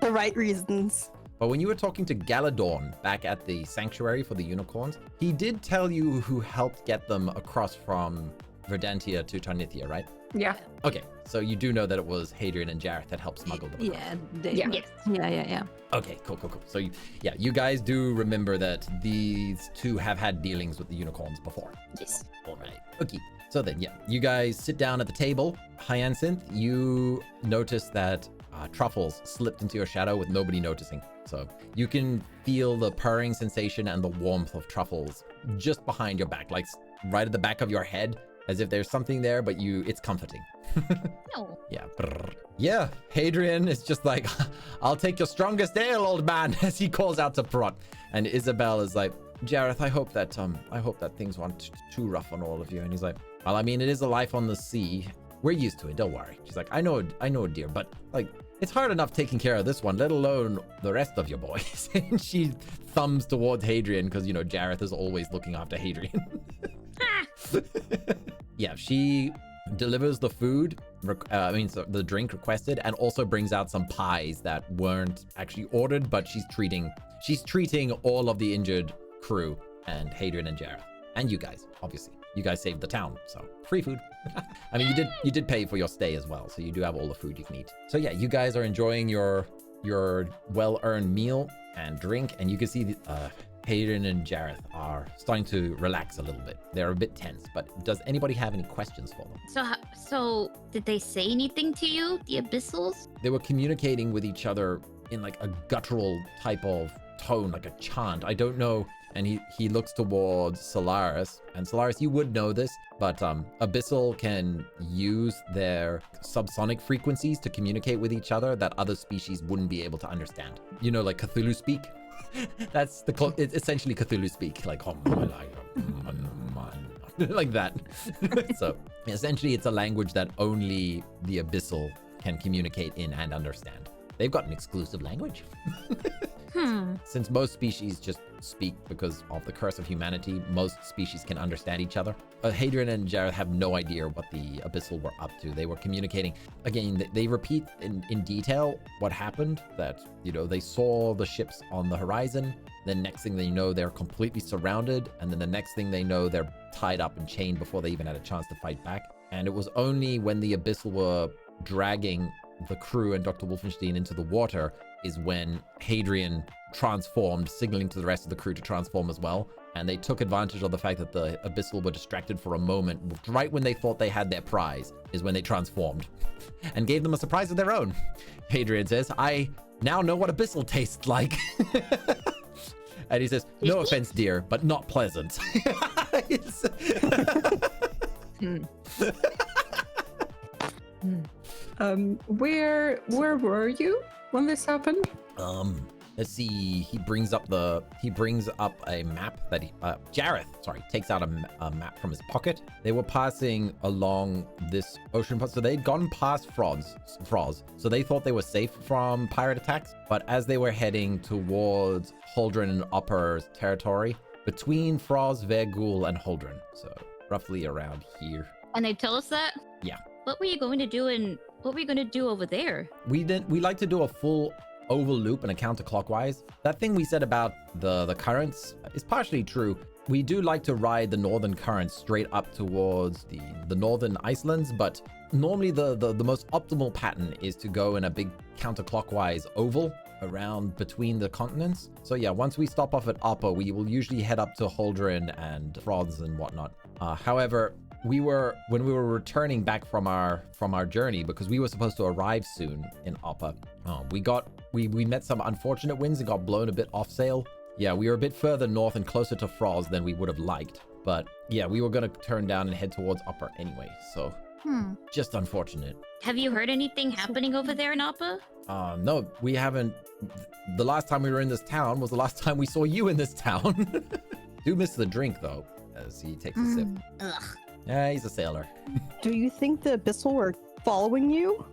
The right reasons. But when you were talking to Galadorn back at the sanctuary for the unicorns, he did tell you who helped get them across from Verdantia to Tarnithia, right? Yeah. Okay, so you do know that it was Hadrian and Jareth that helped smuggle them across. Yeah, Yes. yeah. Okay, cool. So you guys do remember that these 2 have had dealings with the unicorns before. Yes. All right. Okay. So then, yeah, you guys sit down at the table. Hyacinth, you notice that Truffles slipped into your shadow with nobody noticing. So you can feel the purring sensation and the warmth of Truffles just behind your back, like right at the back of your head, as if there's something there, but it's comforting. No. Yeah. Brr. Yeah. Hadrian is just like, I'll take your strongest ale, old man, as he calls out to Prot. And Isabel is like, Jareth, I hope that things weren't too rough on all of you. And he's like, well, I mean, it is a life on the sea. We're used to it. Don't worry. She's like, I know, dear, but like, it's hard enough taking care of this one, let alone the rest of your boys. And she thumbs towards Hadrian because, you know, Jareth is always looking after Hadrian. Yeah, she delivers the food, the drink requested, and also brings out some pies that weren't actually ordered, but she's treating all of the injured crew and Hadrian and Jareth. And you guys, obviously. You guys saved the town, so free food. I mean, you did pay for your stay as well, so you do have all the food you can eat. So yeah, you guys are enjoying your well-earned meal and drink, and you can see Hadrian and Jareth are starting to relax a little bit. They're a bit tense, but does anybody have any questions for them? So did they say anything to you, the abyssals? They were communicating with each other in like a guttural type of tone, like a chant. I don't know. And he looks towards Sylaris. And Sylaris, you would know this, but abyssal can use their subsonic frequencies to communicate with each other that other species wouldn't be able to understand. You know, like Cthulhu speak? That's it's essentially Cthulhu speak, like like that. So essentially it's a language that only the abyssal can communicate in and understand. They've got an exclusive language. Since most species just speak because of the curse of humanity, most species can understand each other. Hadrian and Jareth have no idea what the abyssal were up to. They were communicating. Again, they repeat in detail what happened, that, you know, they saw the ships on the horizon. Then next thing they know, they're completely surrounded. And then the next thing they know, they're tied up and chained before they even had a chance to fight back. And it was only when the abyssal were dragging the crew and Dr. Wolfenstein into the water is when Hadrian transformed, signaling to the rest of the crew to transform as well. And they took advantage of the fact that the abyssal were distracted for a moment. Right when they thought they had their prize is when they transformed and gave them a surprise of their own. Hadrian says, I now know what abyssal tastes like. And he says, no offense, dear, but not pleasant. Where were you when this happened? Let's see. He brings up a map that Jareth, takes out a map from his pocket. They were passing along this ocean, so they'd gone past Froz, so they thought they were safe from pirate attacks. But as they were heading towards Holdren and Upper's territory, between Froz, Vergul, and Holdren, so roughly around here. And they tell us that? Yeah. What were you going to do and what were you going to do over there? We like to do a full oval loop and a counterclockwise. That thing we said about the currents is partially true. We do like to ride the northern currents straight up towards the northern Icelands, but normally the most optimal pattern is to go in a big counterclockwise oval around between the continents. So yeah, once we stop off at Upper, we will usually head up to Holdren and Froz and whatnot. However, when we were returning back from our journey, because we were supposed to arrive soon in Upper, we met some unfortunate winds and got blown a bit off sail. Yeah, we were a bit further north and closer to Froz than we would have liked. But yeah, we were going to turn down and head towards Upper anyway. So just unfortunate. Have you heard anything happening over there in Appa? No, we haven't. The last time we were in this town was the last time we saw you in this town. Do miss the drink though, as he takes a sip. Ugh. Yeah, he's a sailor. Do you think the abyssal were following you?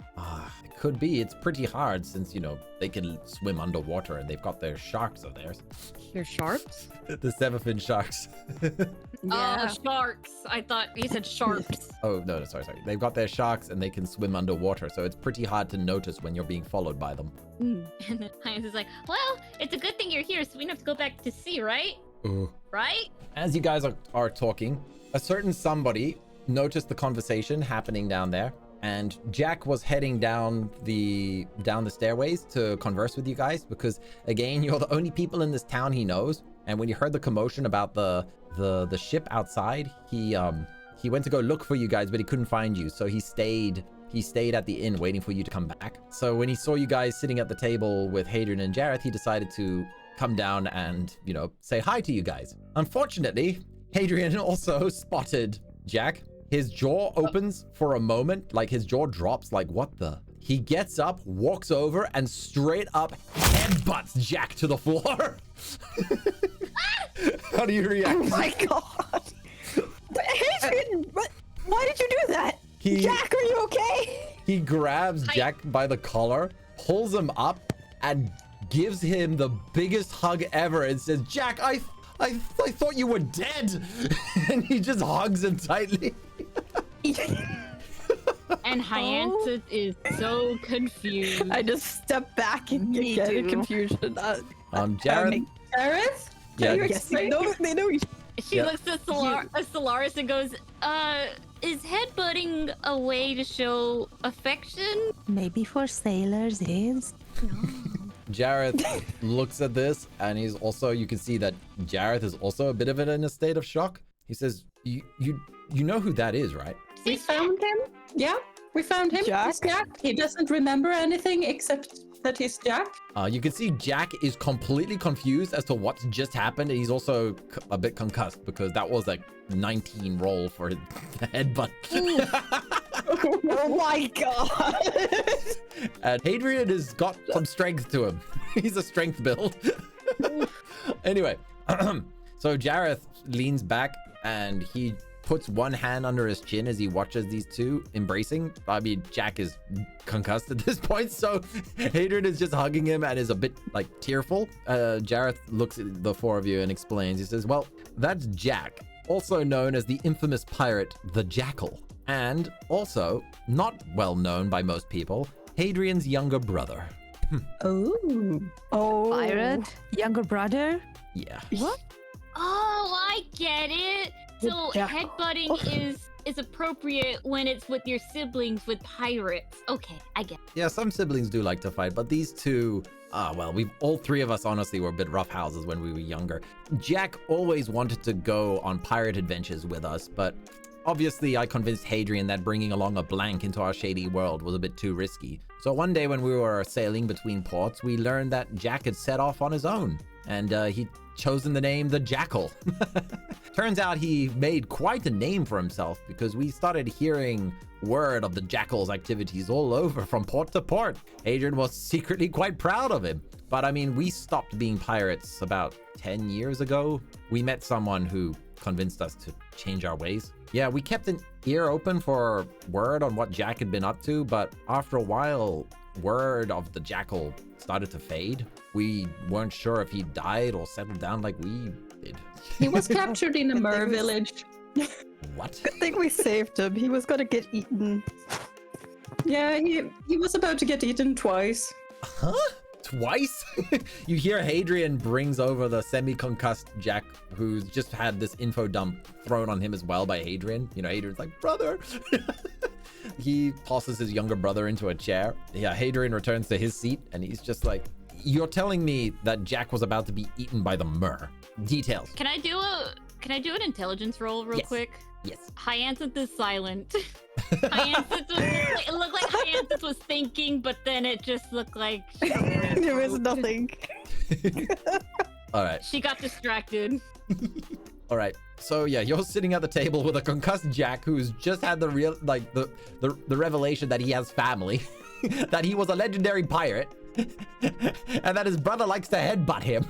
It could be. It's pretty hard since, you know, they can swim underwater and they've got their sharks of theirs. Your sharks? The seven-fin sharks. Oh, sharks. I thought you said sharks. Oh, no, sorry. They've got their sharks and they can swim underwater, so it's pretty hard to notice when you're being followed by them. And then Hyacinth is like, well, it's a good thing you're here so we don't have to go back to sea, right? Right? As you guys are talking, a certain somebody noticed the conversation happening down there, and Jack was heading down the stairways to converse with you guys, because again, you're the only people in this town he knows. And when he heard the commotion about the ship outside, he went to go look for you guys, but he couldn't find you, so he stayed at the inn waiting for you to come back. So when he saw you guys sitting at the table with Hadrian and Jareth, he decided to come down and, you know, say hi to you guys. Unfortunately, Hadrian also spotted Jack. His jaw opens for a moment, like his jaw drops, like what the? He gets up, walks over, and straight up headbutts Jack to the floor. How do you react? Oh my god! But Hadrian, why did you do that? Jack, are you okay? He grabs Jack by the collar, pulls him up, and gives him the biggest hug ever and says, Jack, I thought you were dead. And he just hugs him tightly. And Hyacinth is so confused. I just step back and get in confusion. Jareth? Jareth? Yeah. Yes, they know each. She looks at Sylaris and goes, is headbutting a way to show affection? Maybe for sailors it is. Jareth looks at this, and he's also, you can see that Jareth is also a bit of it in a state of shock. He says, you know who that is, right? We found him. Yeah, we found him. Jack? He's Jack. He doesn't remember anything except that he's Jack. You can see Jack is completely confused as to what's just happened, and he's also a bit concussed because that was like 19 roll for his headbutt. Oh my god. And Hadrian has got some strength to him. He's a strength build. Anyway, so Jareth leans back and he puts one hand under his chin as he watches these two embracing. I mean, Jack is concussed at this point, so Hadrian is just hugging him and is a bit like tearful. Jareth looks at the four of you and explains. He says, well, that's Jack, also known as the infamous pirate, the Jackal, and also not well known by most people, Hadrian's younger brother. Oh. Pirate? Younger brother? Yeah. What? Oh, I get it. So Yeah. headbutting is appropriate when it's with your siblings with pirates. Okay, I get it. Yeah, some siblings do like to fight, but these two, well, all three of us honestly were a bit rough houses when we were younger. Jack always wanted to go on pirate adventures with us, but obviously I convinced Hadrian that bringing along a blank into our shady world was a bit too risky. So one day when we were sailing between ports, we learned that Jack had set off on his own, and he'd chosen the name the Jackal. Turns out he made quite a name for himself because we started hearing word of the Jackal's activities all over from port to port. Hadrian was secretly quite proud of him. But I mean, we stopped being pirates about 10 years ago. We met someone who convinced us to change our ways. Yeah, we kept an ear open for word on what Jack had been up to, but after a while, word of the Jackal started to fade. We weren't sure if he died or settled down like we did. He was captured in a mer village. What? Good thing we saved him. He was gonna get eaten. Yeah, he was about to get eaten twice. Huh? Twice? You hear Hadrian brings over the semi-concussed Jack, who's just had this info dump thrown on him as well by Hadrian. You know, Hadrian's like, brother. He tosses his younger brother into a chair. Yeah, Hadrian returns to his seat and he's just like, you're telling me that Jack was about to be eaten by the mer. Details. Can I do an intelligence roll real Yes. quick? Yes. Hyacinth is silent. It looked like Hyacinth was thinking, but then it just looked like There is nothing. All right. she got distracted. All right. So yeah, you're sitting at the table with a concussed Jack who's just had the real, like the revelation that he has family, that he was a legendary pirate, and that his brother likes to headbutt him.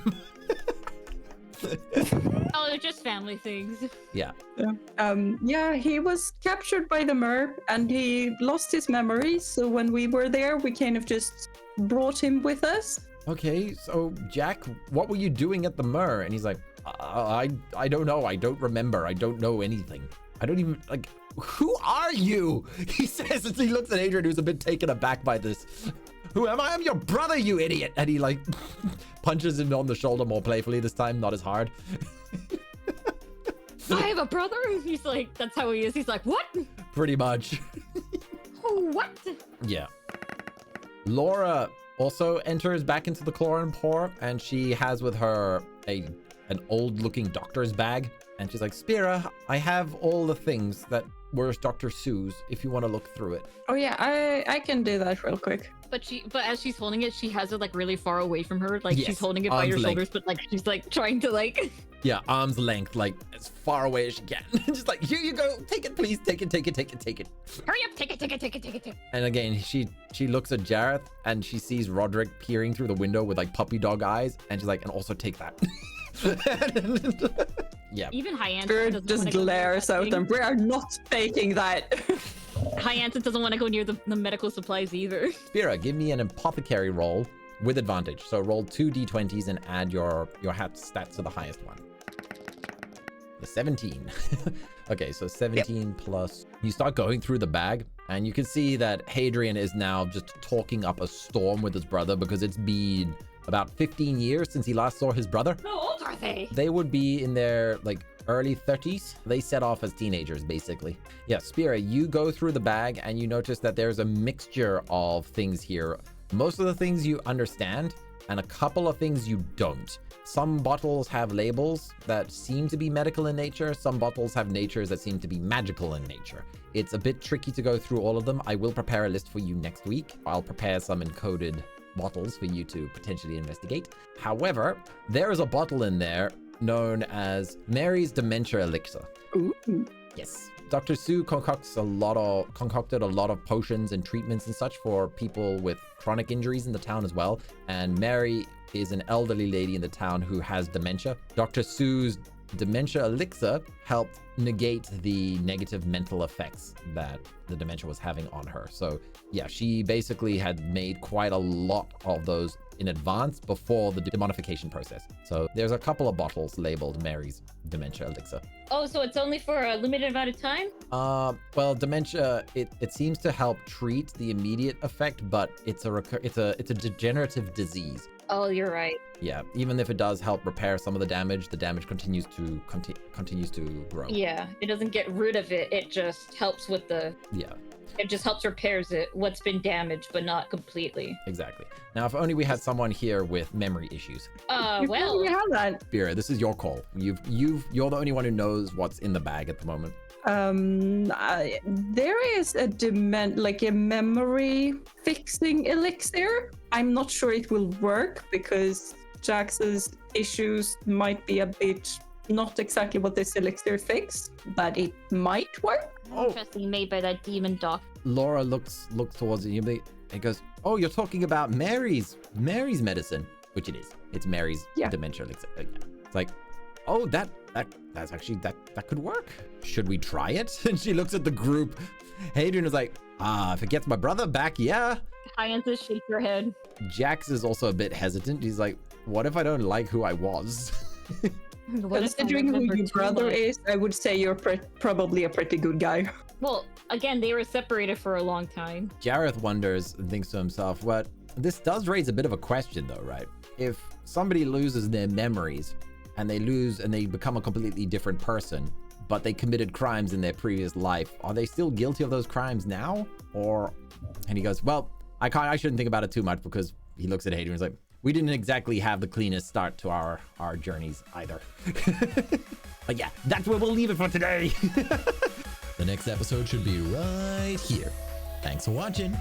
Oh, they're just family things. Yeah. Yeah, he was captured by the mer and he lost his memories. So when we were there, we kind of just brought him with us. Okay. So Jack, what were you doing at the mer? And he's like, I don't know. I don't remember. I don't know anything. I don't even like. Who are you? He says as he looks at Adrian, who's a bit taken aback by this. Who am I? I'm your brother, you idiot. And he like punches him on the shoulder more playfully this time, not as hard. I have a brother. He's like, that's how he is. He's like, what? Pretty much. What? Yeah. Laura also enters back into the Chlor and Pour, and she has with her an old-looking doctor's bag. And she's like, Spira, I have all the things that were Dr. Sue's if you want to look through it. Oh yeah, I can do that real quick. But as she's holding it, she has it like really far away from her. Like Yes, she's holding it by arm's your length. shoulders, but like she's like trying to like. Yeah, arm's length, like as far away as she can. Just like, here you go, take it, please, take it. Hurry up, take it. And again, she looks at Jareth and she sees Roderick peering through the window with like puppy dog eyes, and she's like, and also take that. Yeah. Even Hyacinth Bird doesn't just wanna go near glares that out thing. and we are not taking that. Hyacinth doesn't want to go near the medical supplies either. Spira, give me an apothecary roll with advantage. So roll 2 d20s and add your hat stats to the highest one. The 17. Okay, so 17 plus. You start going through the bag, and you can see that Hadrian is now just talking up a storm with his brother because it's been about 15 years since he last saw his brother. How old are they? They would be in their like early 30s. They set off as teenagers, basically. Yeah, Spira, you go through the bag and you notice that there's a mixture of things here. Most of the things you understand, and a couple of things you don't. Some bottles have labels that seem to be medical in nature. Some bottles have natures that seem to be magical in nature. It's a bit tricky to go through all of them. I will prepare a list for you next week. I'll prepare some encoded bottles for you to potentially investigate. However, there is a bottle in there known as Mary's Dementia Elixir. Ooh. Yes. Dr. Sue concocted a lot of potions and treatments and such for people with chronic injuries in the town as well. And Mary is an elderly lady in the town who has dementia. Dr. Sue's dementia elixir helped negate the negative mental effects that the dementia was having on her. So yeah, she basically had made quite a lot of those in advance before the demonification process. So there's a couple of bottles labeled Mary's dementia elixir. Oh, so it's only for a limited amount of time? Well, dementia, it seems to help treat the immediate effect, but it's a degenerative disease. Oh, you're right. Yeah, even if it does help repair some of the damage continues to grow. Yeah, it doesn't get rid of it. It just helps with the... Yeah. It just helps repairs it, what's been damaged, but not completely. Exactly. Now, if only we had someone here with memory issues. Well... We have that. Spira, this is your call. You're the only one who knows what's in the bag at the moment. There is a memory fixing elixir. I'm not sure it will work because Jax's issues might be a bit not exactly what this elixir fixed, but it might work. Oh. Interesting, made by that demon doc. Laura looks towards you and goes, "Oh, you're talking about Mary's medicine," which it is. It's Mary's dementia elixir. It's like, oh, that's actually that could work. Should we try it? And she looks at the group. Hadrian is like, if it gets my brother back, yeah. Hyacinth shakes her head. Jax is also a bit hesitant. He's like, what if I don't like who I was? Considering who your brother is, I would say you're probably a pretty good guy. Well, again, they were separated for a long time. Jareth wonders and thinks to himself, what? This does raise a bit of a question though, right? If somebody loses their memories and they become a completely different person, but they committed crimes in their previous life, are they still guilty of those crimes now? And he goes, well, I shouldn't think about it too much, because he looks at Hadrian and is like, we didn't exactly have the cleanest start to our journeys either. But yeah, that's where we'll leave it for today. The next episode should be right here. Thanks for watching.